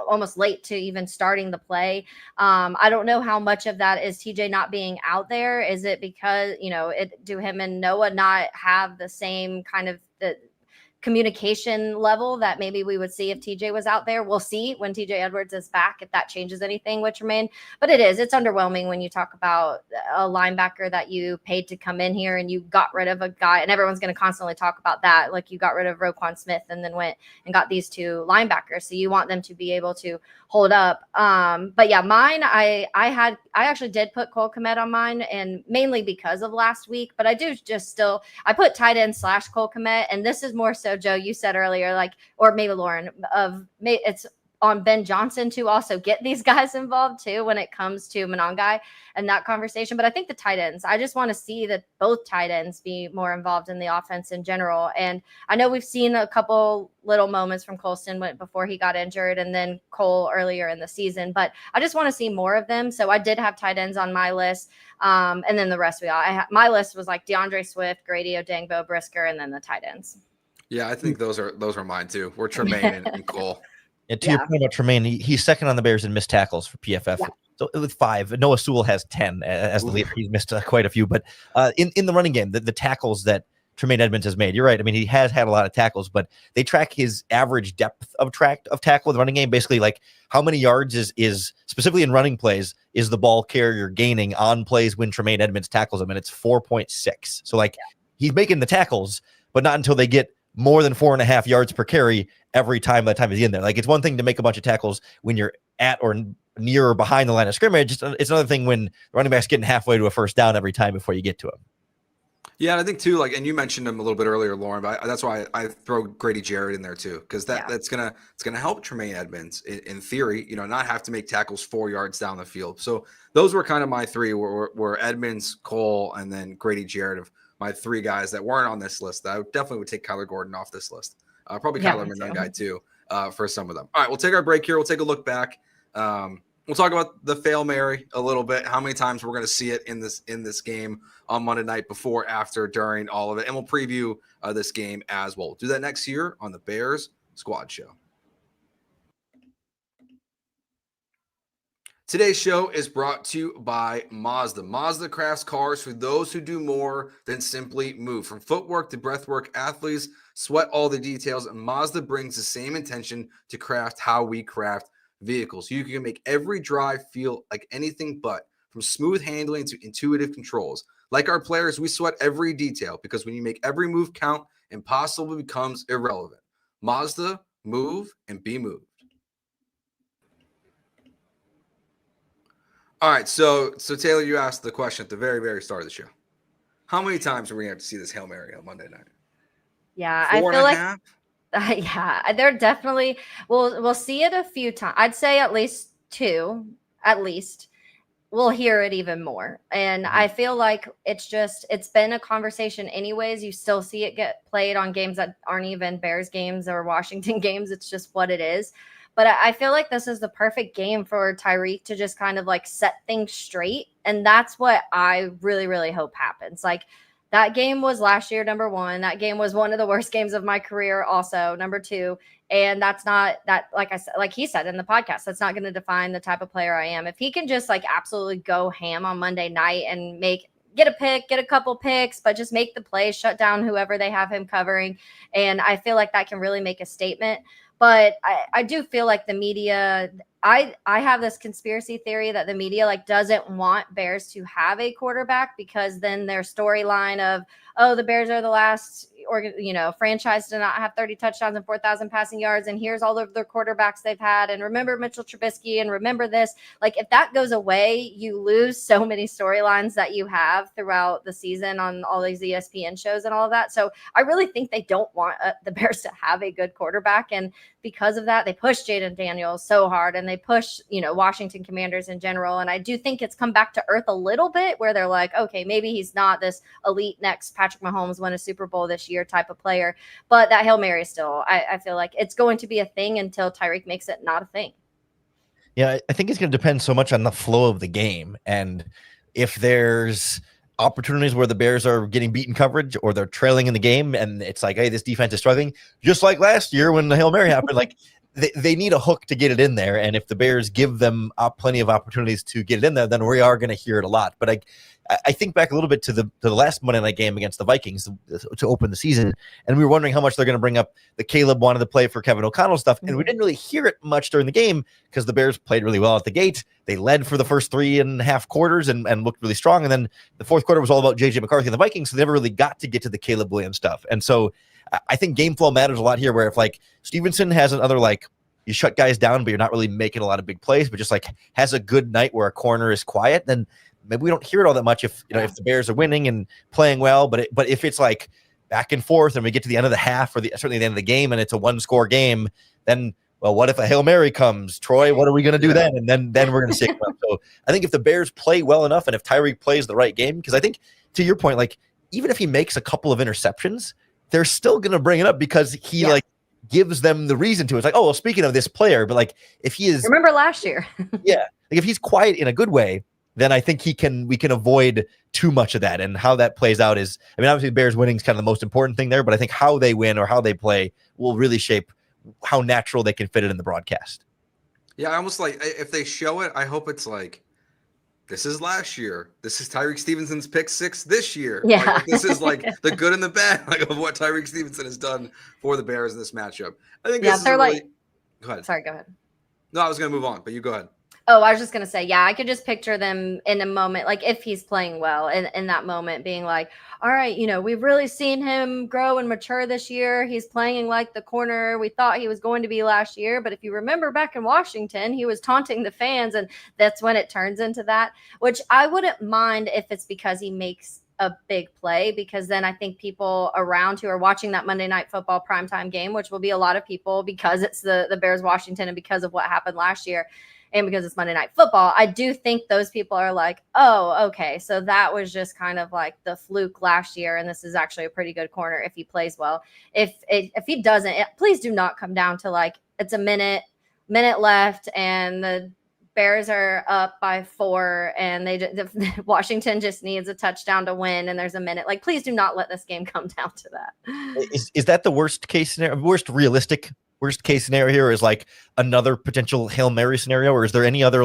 almost late to even starting the play. I don't know how much of that is TJ not being out there. Is it because, do him and Noah not have the same kind of the communication level that maybe we would see if TJ was out there? We'll see when TJ Edwards is back, if that changes anything with Tremaine. But it's underwhelming when you talk about a linebacker that you paid to come in here and you got rid of a guy, and everyone's going to constantly talk about that. Like, you got rid of Roquan Smith and then went and got these 2 linebackers. So you want them to be able to hold up. But yeah, mine, I actually did put Cole Kmet on mine, and mainly because of last week, but I do I put tight end / Cole Kmet. And this is more so, Joe, you said earlier, like, or maybe Lauren, it's on Ben Johnson to also get these guys involved too when it comes to Monangai and that conversation. But I think the tight ends, I just want to see that both tight ends be more involved in the offense in general. And I know we've seen a couple little moments from Colston before he got injured, and then Cole earlier in the season, but I just want to see more of them. So I did have tight ends on my list. And then the rest my list was like DeAndre Swift, Grady Odengbo, Brisker, and then the tight ends. Yeah, I think those are mine too. We're Tremaine and Cole. And to your point about Tremaine, he's second on the Bears in missed tackles for PFF. Yeah. So with 5, Noah Sewell has 10 as the leader. He's missed quite a few, but in the running game, the tackles that Tremaine Edmonds has made, you're right. I mean, he has had a lot of tackles, but they track his average depth of tackle in the running game. Basically, like, how many yards is specifically in running plays is the ball carrier gaining on plays when Tremaine Edmonds tackles him, and it's 4.6. So like, he's making the tackles, but not until they get more than 4.5 yards per carry every time by the time he's in there. Like, it's one thing to make a bunch of tackles when you're at or near or behind the line of scrimmage. It's another thing when the running back's getting halfway to a first down every time before you get to him. Yeah, and I think too, like, and you mentioned him a little bit earlier, Lauren, but that's why I throw Grady Jarrett in there too, because it's gonna help Tremaine Edmonds in theory, not have to make tackles 4 yards down the field. So those were kind of my 3, were Edmonds, Cole, and then Grady Jarrett of my 3 guys that weren't on this list. I definitely would take Kyler Gordon off this list. Probably Kyler Monangai too, for some of them. All right, we'll take our break here. We'll take a look back. We'll talk about the Fail Mary a little bit, how many times we're going to see it in this game on Monday night, before, after, during, all of it. And we'll preview this game as well. We'll do that next year on the Bears Squad Show. Today's show is brought to you by Mazda. Mazda crafts cars for those who do more than simply move. From footwork to breathwork, athletes sweat all the details, and Mazda brings the same intention to craft how we craft vehicles. You can make every drive feel like anything but, from smooth handling to intuitive controls. Like our players, we sweat every detail, because when you make every move count, impossible becomes irrelevant. Mazda, move and be moved. All right, so Taylor, you asked the question at the very, very start of the show. How many times are we going to have to see this Hail Mary on Monday night? Yeah, 4 I feel and a like half? yeah, they're definitely we'll see it a few times. I'd say at least 2, at least. We'll hear it even more. And I feel like it's been a conversation anyways. You still see it get played on games that aren't even Bears games or Washington games. It's just what it is. But I feel like this is the perfect game for Tyreek to just kind of like set things straight. And that's what I really, really hope happens. Like, that game was last year, number 1. That game was one of the worst games of my career, also, number 2. And that's not that, like I said, like he said in the podcast, that's not going to define the type of player I am. If he can just like absolutely go ham on Monday night and get a pick, get a couple picks, but just make the play, shut down whoever they have him covering. And I feel like that can really make a statement. But I do feel like the media, I have this conspiracy theory that the media like doesn't want Bears to have a quarterback, because then their storyline of, oh, the Bears are the last franchise to not have 30 touchdowns and 4,000 passing yards, and here's all of their quarterbacks they've had, and remember Mitchell Trubisky, and remember this. Like, if that goes away, you lose so many storylines that you have throughout the season on all these ESPN shows and all of that. So I really think they don't want the Bears to have a good quarterback, and because of that, they push Jaden Daniels so hard, and they push, Washington Commanders in general. And I do think it's come back to earth a little bit, where they're like, okay, maybe he's not this elite next Patrick Mahomes win a Super Bowl this year type of player. But that Hail Mary still, I feel like it's going to be a thing until Tyreek makes it not a thing. Yeah, I think it's going to depend so much on the flow of the game. And if there's opportunities where the Bears are getting beaten coverage, or they're trailing in the game, and it's like, hey, this defense is struggling, just like last year when the Hail Mary happened, like they need a hook to get it in there. And if the Bears give them plenty of opportunities to get it in there, then we are going to hear it a lot. But I think back a little bit to the last Monday night game against the Vikings to open the season, and we were wondering how much they're going to bring up the Caleb wanted to play for Kevin O'Connell stuff, and we didn't really hear it much during the game because the Bears played really well at the gate. They led for the first 3.5 quarters and looked really strong, and then the fourth quarter was all about J.J. McCarthy and the Vikings, so they never really got to get to the Caleb Williams stuff. And so I think game flow matters a lot here, where if like Stevenson has another, like, you shut guys down, but you're not really making a lot of big plays, but just like has a good night where a corner is quiet, then maybe we don't hear it all that much if if the Bears are winning and playing well. But if it's like back and forth and we get to the end of the half, or certainly the end of the game, and it's a 1-score game, then, well, what if a Hail Mary comes, Troy? What are we going to do then? And then we're going to shake them up. So I think if the Bears play well enough, and if Tyreek plays the right game, because I think, to your point, like, even if he makes a couple of interceptions, they're still going to bring it up because he like gives them the reason to. It's like, oh, well, speaking of this player, but like if he is, remember last year, like if he's quiet in a good way, then I think we can avoid too much of that. And how that plays out is, I mean, obviously the Bears winning is kind of the most important thing there, but I think how they win or how they play will really shape how natural they can fit it in the broadcast. Yeah, I almost like, if they show it, I hope it's like, this is last year. This is Tyreek Stevenson's pick 6 this year. Yeah. Like, this is like the good and the bad, like, of what Tyreek Stevenson has done for the Bears in this matchup. I think this is really... Go ahead. Sorry, go ahead. No, I was going to move on, but you go ahead. Oh, I was just going to say, yeah, I could just picture them in a moment, like if he's playing well in that moment, being like, all right, we've really seen him grow and mature this year. He's playing like the corner we thought he was going to be last year. But if you remember back in Washington, he was taunting the fans, and that's when it turns into that, which I wouldn't mind if it's because he makes a big play, because then I think people around who are watching that Monday Night Football primetime game, which will be a lot of people because it's the Bears Washington and because of what happened last year, and because it's Monday Night Football, I do think those people are like, oh, okay, so that was just kind of like the fluke last year, and this is actually a pretty good corner if he plays well. If he doesn't, please do not come down to like it's a minute left and the Bears are up by 4 and Washington just needs a touchdown to win and there's a minute. Like, please do not let this game come down to that. Is that the worst case scenario? Worst case scenario here is like another potential Hail Mary scenario, or is there any other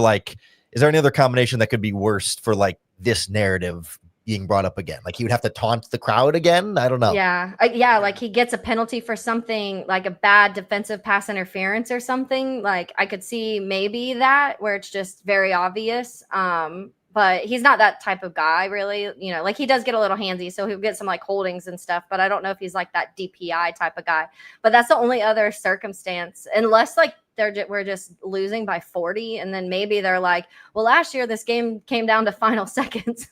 combination that could be worse for like this narrative being brought up again? Like he would have to taunt the crowd again? I don't know. Yeah. Like he gets a penalty for something like a bad defensive pass interference or something. Like I could see maybe that where it's just very obvious. But he's not that type of guy really, like he does get a little handsy. So he'll get some like holdings and stuff, but I don't know if he's like that DPI type of guy, but that's the only other circumstance, unless like we're just losing by 40. And then maybe they're like, well, last year this game came down to final seconds.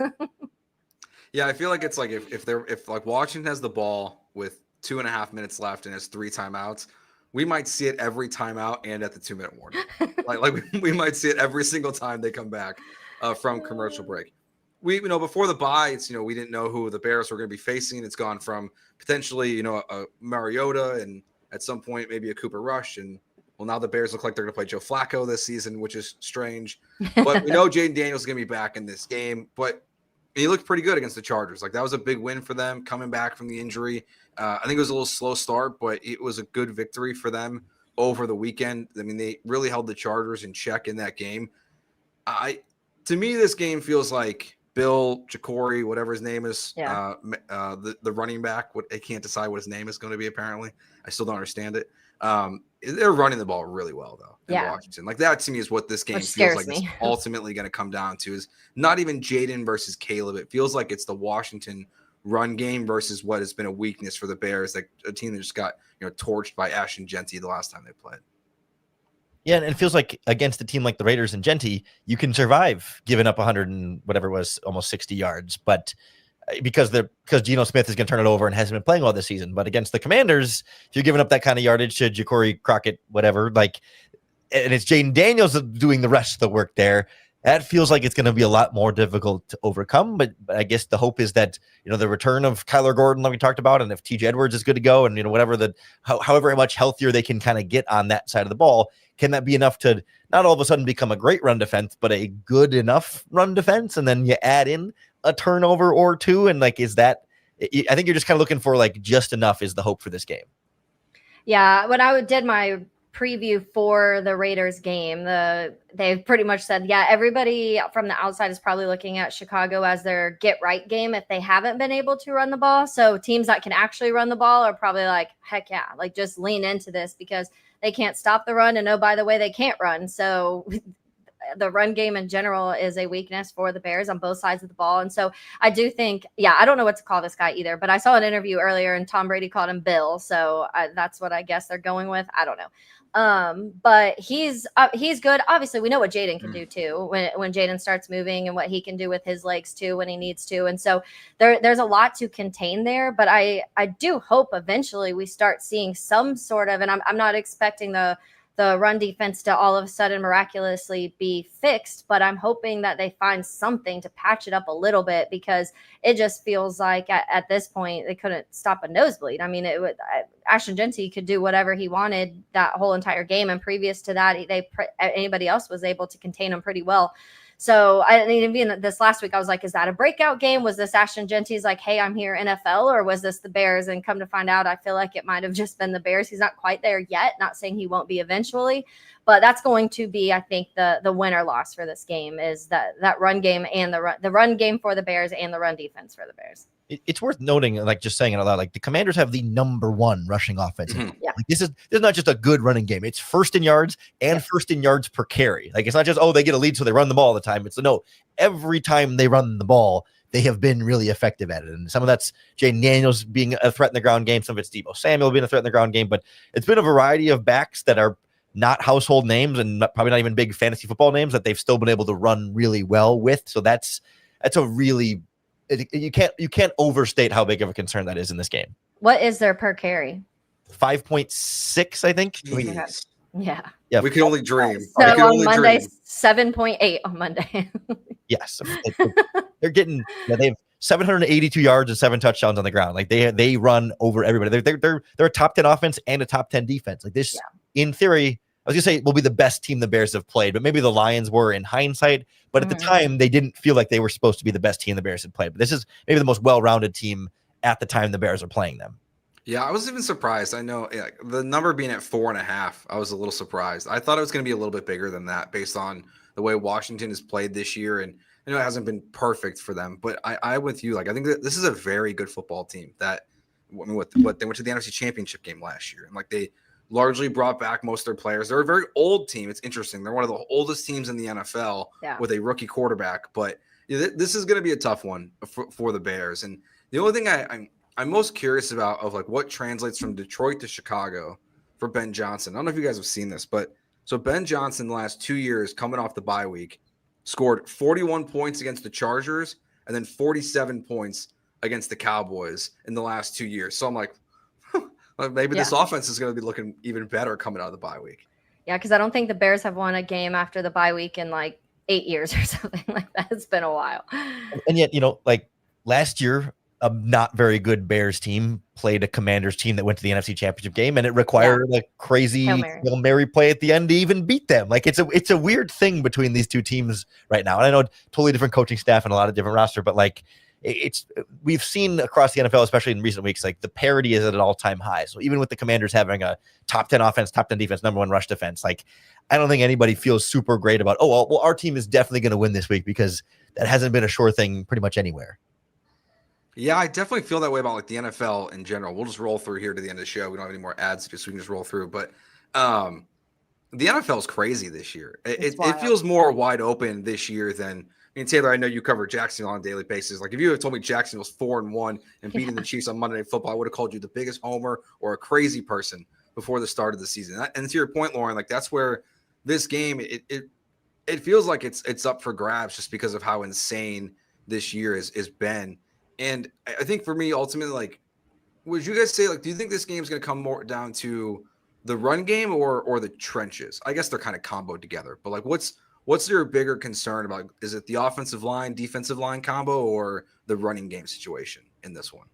Yeah, I feel like it's like if like Washington has the ball with 2.5 minutes left and has 3 timeouts, we might see it every timeout and at the 2-minute warning. like we might see it every single time they come back from commercial break. We before the bye, it's we didn't know who the Bears were going to be facing. It's gone from potentially a Mariota and at some point maybe a Cooper Rush, and well, now the Bears look like they're going to play Joe Flacco this season, which is strange. But we know Jaden Daniels is going to be back in this game, but he looked pretty good against the Chargers. Like that was a big win for them coming back from the injury. I think it was a little slow start, but it was a good victory for them over the weekend. I mean, they really held the Chargers in check in that game. To me, this game feels like Bill Jacory, whatever his name is, the running back. I can't decide what his name is going to be. Apparently, I still don't understand it. They're running the ball really well, though, in Washington. Like that to me is what this game feels like. It's ultimately going to come down to is not even Jaden versus Caleb. It feels like it's the Washington run game versus what has been a weakness for the Bears, like a team that just got torched by Ashton Genty the last time they played. Yeah, and it feels like against a team like the Raiders and Genty, you can survive giving up 100 and whatever it was, almost 60 yards, but because Geno Smith is going to turn it over and hasn't been playing all this season. But against the Commanders, if you're giving up that kind of yardage to Jacory, Crockett, whatever, like, and it's Jaden Daniels doing the rest of the work there, that feels like it's going to be a lot more difficult to overcome. But I guess the hope is that, the return of Kyler Gordon, like we talked about, and if TJ Edwards is good to go and, whatever however much healthier they can kind of get on that side of the ball, can that be enough to not all of a sudden become a great run defense, but a good enough run defense? And then you add in a turnover or two. And like, I think you're just kind of looking for like just enough is the hope for this game. Yeah. When I did my preview for the Raiders game, they pretty much said, everybody from the outside is probably looking at Chicago as their get right game if they haven't been able to run the ball. So teams that can actually run the ball are probably like, heck yeah, like just lean into this because they can't stop the run. And oh, by the way, they can't run. So the run game in general is a weakness for the Bears on both sides of the ball. And so I do think, I don't know what to call this guy either, but I saw an interview earlier and Tom Brady called him Bill. So that's what I guess they're going with. I don't know. But he's good. Obviously we know what Jaden can do too, when Jaden starts moving and what he can do with his legs too, when he needs to. And so there's a lot to contain there, but I do hope eventually we start seeing some sort of, and I'm not expecting the run defense to all of a sudden miraculously be fixed, but I'm hoping that they find something to patch it up a little bit because it just feels like at this point they couldn't stop a nosebleed. I mean, Ashton Genty could do whatever he wanted that whole entire game, and previous to that, anybody else was able to contain him pretty well. So even this last week, I was like, is that a breakout game? Was this Ashton Genty's like, hey, I'm here NFL, or was this the Bears? And come to find out, I feel like it might have just been the Bears. He's not quite there yet. Not saying he won't be eventually, but that's going to be, I think, the win or loss for this game is that run game and the run game for the Bears and the run defense for the Bears. It's worth noting, like just saying it out loud, like the Commanders have the #1 rushing offense. Yeah. Like this is not just a good running game. It's first in yards and first in yards per carry. Like it's not just, they get a lead so they run the ball all the time. It's no, every time they run the ball, they have been really effective at it. And some of that's Jaden Daniels being a threat in the ground game. Some of it's Deebo Samuel being a threat in the ground game. But it's been a variety of backs that are not household names and probably not even big fantasy football names that they've still been able to run really well with. So that's a really, you can't overstate how big of a concern that is in this game. What is their per carry? 5.6, I think. Jeez. Yeah. We can only dream. So on Monday, 7.8 on Monday. Yes. They're getting, they have 782 yards and 7 touchdowns on the ground. Like they run over everybody. They're a top 10 offense and a top 10 defense. Like this, in theory, I was gonna say will be the best team the Bears have played, but maybe the Lions were in hindsight. But at the time, they didn't feel like they were supposed to be the best team the Bears had played. But this is maybe the most well-rounded team at the time the Bears are playing them. Yeah, I was even surprised. I know the number being at 4.5, I was a little surprised. I thought it was going to be a little bit bigger than that based on the way Washington has played this year. And I know it hasn't been perfect for them, but I with you, like, I think that this is a very good football team that, I mean, what they went to the NFC Championship game last year. And like they largely brought back most of their players. They're a very old team. It's interesting. They're one of the oldest teams in the NFL with a rookie quarterback. But this is going to be a tough one for the Bears. And the only thing I'm most curious about of like what translates from Detroit to Chicago for Ben Johnson. I don't know if you guys have seen this, but so Ben Johnson the last 2 years coming off the bye week scored 41 points against the Chargers and then 47 points against the Cowboys in the last 2 years. So I'm like, maybe this offense is going to be looking even better coming out of the bye week. Yeah, because I don't think the Bears have won a game after the bye week in like 8 years or something like that. It's been a while. And yet, like last year, a not very good Bears team played a Commanders team that went to the NFC Championship game, and it required like crazy Hail Mary play at the end to even beat them. Like it's a weird thing between these two teams right now. And I know totally different coaching staff and a lot of different roster, but like we've seen across the NFL, especially in recent weeks, like the parity is at an all-time high. So even with the Commanders having a top 10 offense, top 10 defense, number one rush defense, like I don't think anybody feels super great about, well, our team is definitely going to win this week, because that hasn't been a sure thing pretty much anywhere. Yeah, I definitely feel that way about like the NFL in general. We'll just roll through here to the end of the show. We don't have any more ads, just so we can just roll through. But the NFL is crazy this year. It feels more wide open this year than. I mean, Taylor, I know you cover Jacksonville on a daily basis. Like, if you had told me Jacksonville's 4-1 and beating the Chiefs on Monday Night Football, I would have called you the biggest homer or a crazy person before the start of the season. And to your point, Lauren, like that's where this game it feels like it's up for grabs just because of how insane this year is been. And I think for me, ultimately, like, would you guys say, like, do you think this game is going to come more down to the run game or the trenches? I guess they're kind of comboed together, but like, what's your bigger concern about? Is it the offensive line, defensive line combo, or the running game situation in this one?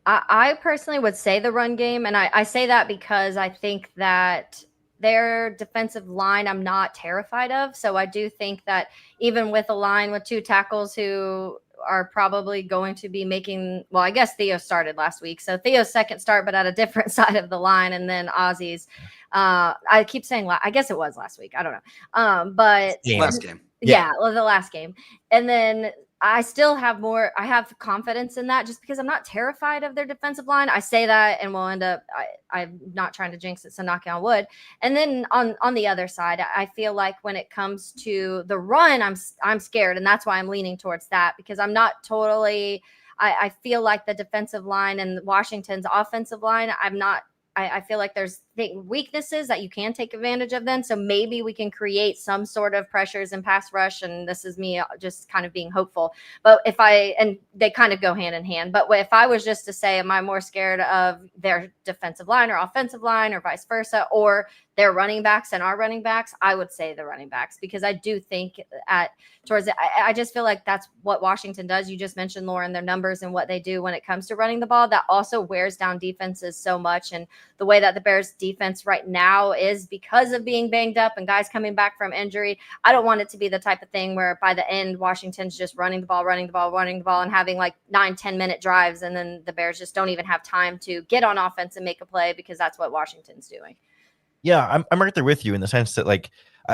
I personally would say the run game. And I say that because I think that their defensive line I'm not terrified of. So I do think that even with a line with two tackles who are probably going to be making, well, I guess Theo started last week. So Theo's second start, but at a different side of the line. And then Ozzy's, I keep saying, I guess it was last week. I don't know. But last game. Yeah, the last game. And then I still have I have confidence in that just because I'm not terrified of their defensive line. I say that and we'll end up, I'm not trying to jinx it, so knocking on wood. And then on the other side, I feel like when it comes to the run, I'm scared. And that's why I'm leaning towards that, because I'm not totally, I feel like the defensive line and Washington's offensive line, I feel like there's weaknesses that you can take advantage of then. So maybe we can create some sort of pressures and pass rush. And this is me just kind of being hopeful. But and they kind of go hand in hand. But if I was just to say, am I more scared of their defensive line or offensive line or vice versa, or their running backs and our running backs, I would say the running backs, because I do think I just feel like that's what Washington does. You just mentioned, Lauren, their numbers and what they do when it comes to running the ball. That also wears down defenses so much. And the way that the Bears defense right now is because of being banged up and guys coming back from injury. I don't want it to be the type of thing where by the end, Washington's just running the ball and having like 9-10 minute drives. And then the Bears just don't even have time to get on offense and make a play, because that's what Washington's doing. Yeah, I'm right there with you in the sense that like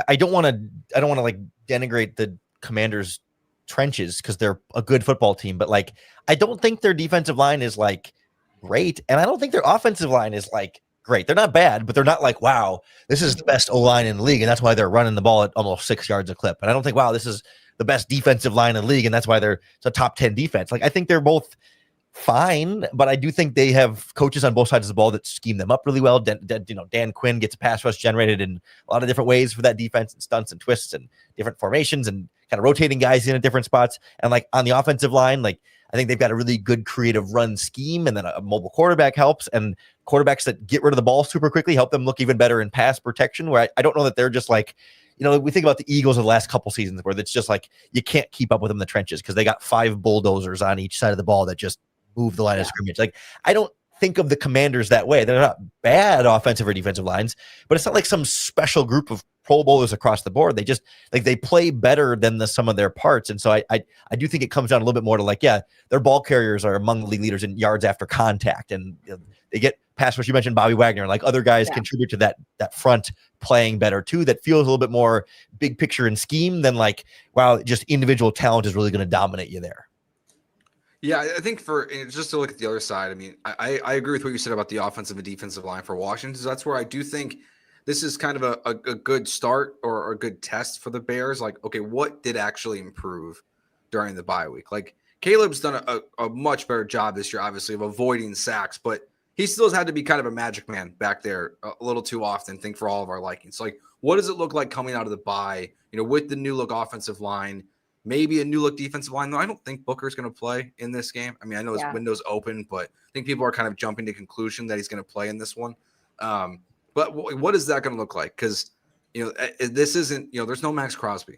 I don't want to like denigrate the Commanders' trenches because they're a good football team, but like I don't think their defensive line is like great, and I don't think their offensive line is like great. They're not bad, but they're not like, wow, this is the best O-line in the league, and that's why they're running the ball at almost 6 yards a clip. And I don't think, wow, this is the best defensive line in the league, and that's why it's a top 10 defense. Like I think they're both fine, but I do think they have coaches on both sides of the ball that scheme them up really well. Dan Quinn gets a pass rush generated in a lot of different ways for that defense, and stunts and twists and different formations and kind of rotating guys in at different spots. And like on the offensive line, like I think they've got a really good creative run scheme, and then a mobile quarterback helps, and quarterbacks that get rid of the ball super quickly help them look even better in pass protection, where I don't know that they're just like, we think about the Eagles of the last couple seasons where it's just like you can't keep up with them in the trenches because they got 5 bulldozers on each side of the ball that just move the line of scrimmage. Like I don't think of the Commanders that way. They're not bad offensive or defensive lines, but it's not like some special group of Pro Bowlers across the board. They just like they play better than the sum of their parts. And so I do think it comes down a little bit more to like, yeah, their ball carriers are among the league leaders in yards after contact, and they get past what you mentioned, Bobby Wagner, like other guys contribute to that front playing better too. That feels a little bit more big picture and scheme than like, wow, just individual talent is really going to dominate you there. Yeah, I think just to look at the other side, I mean, I agree with what you said about the offensive and defensive line for Washington. So that's where I do think this is kind of a good start or a good test for the Bears. Like, okay, what did actually improve during the bye week? Like, Caleb's done a much better job this year, obviously, of avoiding sacks, but he still has had to be kind of a magic man back there a little too often, I think, for all of our likings. Like, what does it look like coming out of the bye, with the new look offensive line? Maybe a new look defensive line, though. I don't think Booker's going to play in this game. I mean, I know his window's open, but I think people are kind of jumping to conclusion that he's going to play in this one. But what is that going to look like? Because, this isn't, there's no Max Crosby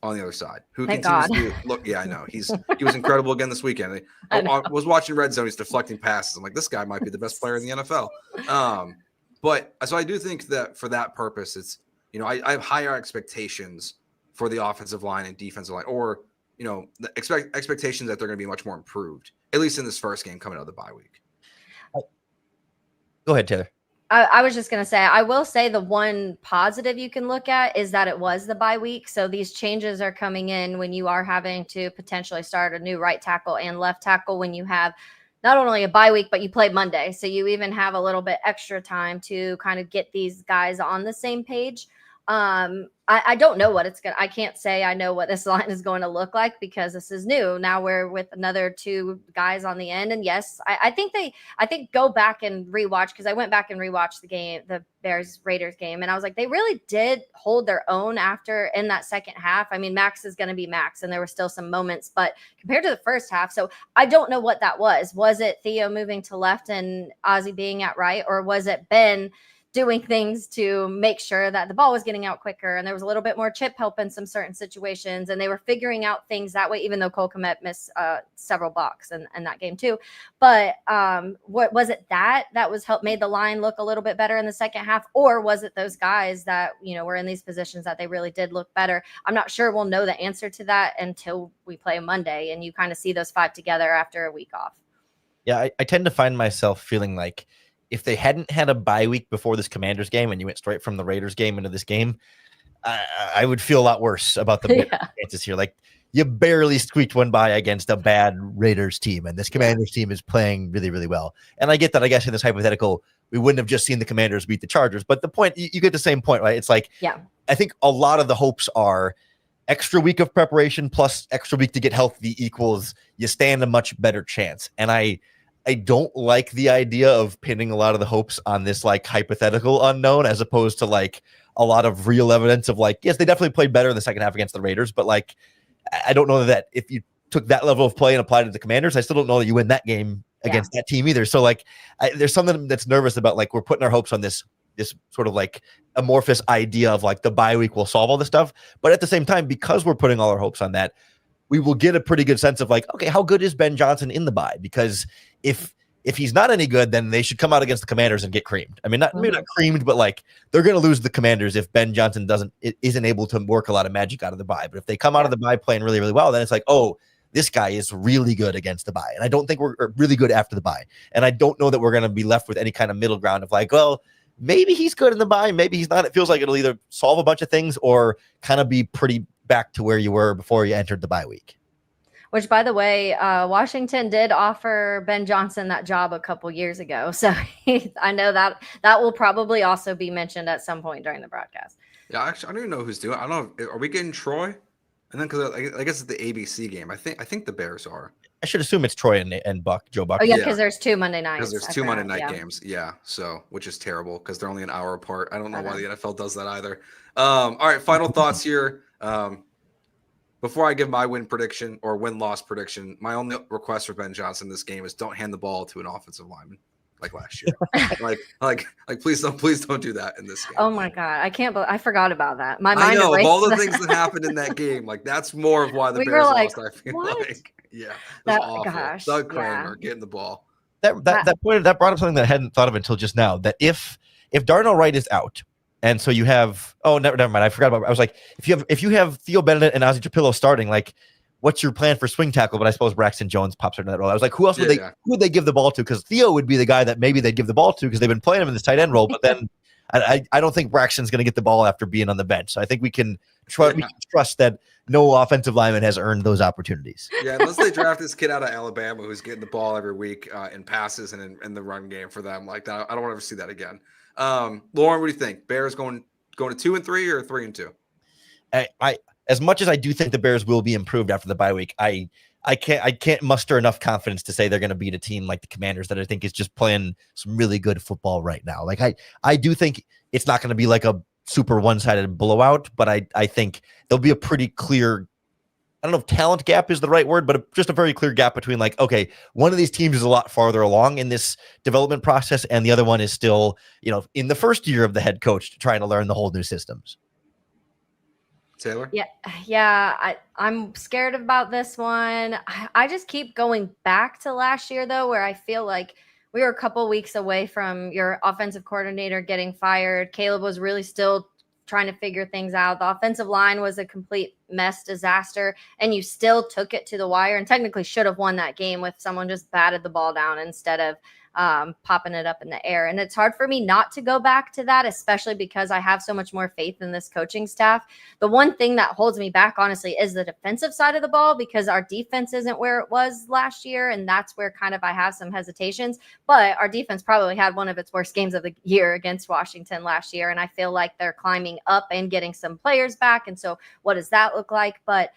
on the other side who Thank continues God. to look. Yeah, I know. He was incredible again this weekend. I was watching Red Zone. He's deflecting passes. I'm like, this guy might be the best player in the NFL. But so I do think that for that purpose, it's, I have higher expectations for the offensive line and defensive line, or, the expectations that they're going to be much more improved, at least in this first game coming out of the bye week. Go ahead, Taylor. I was just going to say, I will say the one positive you can look at is that it was the bye week. So these changes are coming in when you are having to potentially start a new right tackle and left tackle when you have not only a bye week, but you play Monday. So you even have a little bit extra time to kind of get these guys on the same page. I don't know what I can't say I know what this line is going to look like because this is new. Now we're with another two guys on the end. And yes, I think go back and rewatch, because I went back and rewatched the game, the Bears Raiders game. And I was like, they really did hold their own in that second half. I mean, Max is going to be Max, and there were still some moments, but compared to the first half. So I don't know what that was. Was it Theo moving to left and Ozzie being at right? Or was it Ben doing things to make sure that the ball was getting out quicker, and there was a little bit more chip help in some certain situations, and they were figuring out things that way, even though Cole Kmet missed several blocks in that game too. But what was it that was made the line look a little bit better in the second half, or was it those guys that were in these positions that they really did look better? I'm not sure we'll know the answer to that until we play Monday and you kind of see those five together after a week off. Yeah, I tend to find myself feeling like if they hadn't had a bye week before this Commanders game and you went straight from the Raiders game into this game, I would feel a lot worse about the chances here. Like, you barely squeaked one by against a bad Raiders team, and this Commanders team is playing really, really well. And I get that, I guess, in this hypothetical, we wouldn't have just seen the Commanders beat the Chargers. But the point, you get the same point, right? It's like, I think a lot of the hopes are extra week of preparation plus extra week to get healthy equals you stand a much better chance. And I don't like the idea of pinning a lot of the hopes on this like hypothetical unknown, as opposed to like a lot of real evidence of like, yes, they definitely played better in the second half against the Raiders, but like, I don't know that if you took that level of play and applied it to the Commanders, I still don't know that you win that game against that team either. So like, there's something that's nervous about, like, we're putting our hopes on this sort of like amorphous idea of like the bye week will solve all this stuff. But at the same time, because we're putting all our hopes on that, we will get a pretty good sense of like, okay, how good is Ben Johnson in the bye? Because if he's not any good, then they should come out against the Commanders and get creamed. I mean, maybe not creamed, but like they're going to lose the Commanders if Ben Johnson isn't able to work a lot of magic out of the bye. But if they come out of the bye playing really, really well, then it's like, oh, this guy is really good against the bye. And I don't think we're really good after the bye. And I don't know that we're going to be left with any kind of middle ground of like, well, maybe he's good in the bye, maybe he's not. It feels like it'll either solve a bunch of things or kind of be pretty back to where you were before you entered the bye week. Which, by the way, Washington did offer Ben Johnson that job a couple years ago. So I know that will probably also be mentioned at some point during the broadcast. Yeah, actually, I don't even know who's doing it. I don't know. Are we getting Troy? And then, because I guess it's the ABC game. I think the Bears are. I should assume it's Troy and Joe Buck. Oh, yeah, because there's two Monday nights. Because there's two Monday night games. Yeah, so, which is terrible because they're only an hour apart. I don't know why the NFL does that either. All right, final thoughts here. Before I give my win prediction or win-loss prediction, my only request for Ben Johnson in this game is don't hand the ball to an offensive lineman like last year. like please don't do that in this game. Oh my God, I can't believe I forgot about that. My mind I know of all the that. things that happened in that game. Like, that's more of why the Bears lost. I feel what? like, yeah, that's awful. Gosh, Doug Kramer getting the ball. that brought up something that I hadn't thought of until just now. That if Darnell Wright is out, and so you have never mind, I forgot about. I was like, if you have Theo Bennett and Ozzie Trapillo starting, like, what's your plan for swing tackle? But I suppose Braxton Jones pops into that role. I was like, who else who would they give the ball to? Because Theo would be the guy that maybe they'd give the ball to because they've been playing him in this tight end role. But then I don't think Braxton's going to get the ball after being on the bench. So I think we can trust that no offensive lineman has earned those opportunities. Yeah, unless they draft this kid out of Alabama who's getting the ball every week in passes and in the run game for them like that. I don't want to ever see that again. Lauren, what do you think? Bears going to 2-3 or 3-2? I as much as I do think the Bears will be improved after the bye week, I can't muster enough confidence to say they're going to beat a team like the Commanders that I think is just playing some really good football right now. Like I do think it's not going to be like a super one-sided blowout, but I think there'll be a pretty clear, I don't know if talent gap is the right word, but just a very clear gap between like, okay, one of these teams is a lot farther along in this development process, and the other one is still, in the first year of the head coach trying to learn the whole new systems. Taylor? Yeah. I'm scared about this one. I just keep going back to last year, though, where I feel like we were a couple weeks away from your offensive coordinator getting fired. Caleb was really still trying to figure things out. The offensive line was a complete mess, disaster, and you still took it to the wire and technically should have won that game if someone just batted the ball down instead of popping it up in the air. And it's hard for me not to go back to that, especially because I have so much more faith in this coaching staff. The one thing that holds me back, honestly, is the defensive side of the ball, because our defense isn't where it was last year. And that's where kind of I have some hesitations, but our defense probably had one of its worst games of the year against Washington last year. And I feel like they're climbing up and getting some players back. And so what does that look like? But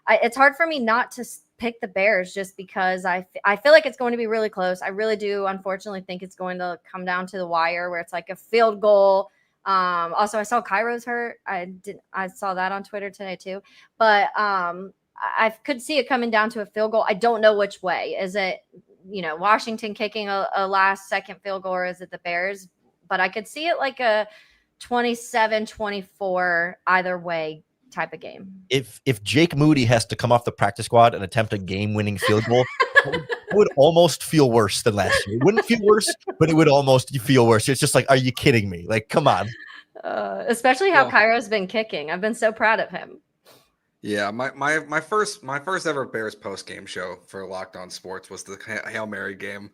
it's hard for me not to pick the Bears just because I feel like it's going to be really close. I really do, unfortunately, think it's going to come down to the wire where it's like a field goal. Also, I saw Cairo's hurt. I saw that on Twitter today too. But I could see it coming down to a field goal. I don't know which way. Is it, Washington kicking a last-second field goal, or is it the Bears? But I could see it like a 27-24 either way type of game. If Jake Moody has to come off the practice squad and attempt a game-winning field goal, it would almost feel worse than last year. It wouldn't feel worse, but it would almost feel worse. It's just like, are you kidding me? Like, come on. Especially how Cairo's been kicking. I've been so proud of him. Yeah, my first ever Bears post game show for Locked On Sports was the Hail Mary game.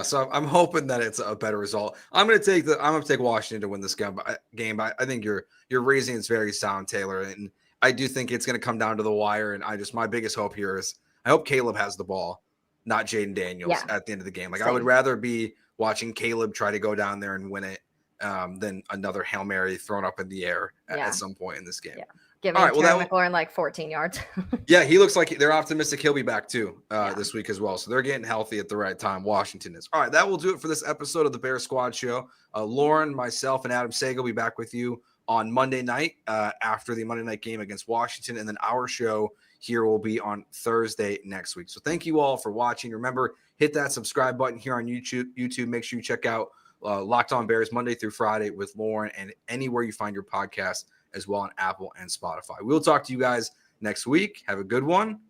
So I'm hoping that it's a better result. I'm gonna take Washington to win this game. I think your reasoning is very sound, Taylor, and I do think it's gonna come down to the wire. And my biggest hope here is I hope Caleb has the ball, not Jaden Daniels at the end of the game. Like, same. I would rather be watching Caleb try to go down there and win it than another Hail Mary thrown up in the air at some point in this game. Yeah. Giving Terry McLaurin like 14 yards. Yeah, he looks like they're optimistic he'll be back too this week as well. So they're getting healthy at the right time. Washington is. All right, that will do it for this episode of the Bear Squad Show. Lauren, myself, and Adam Sago will be back with you on Monday night after the Monday night game against Washington. And then our show here will be on Thursday next week. So thank you all for watching. Remember, hit that subscribe button here on YouTube. Make sure you check out Locked On Bears Monday through Friday with Lauren, and anywhere you find your podcast as well on Apple and Spotify. We'll talk to you guys next week. Have a good one,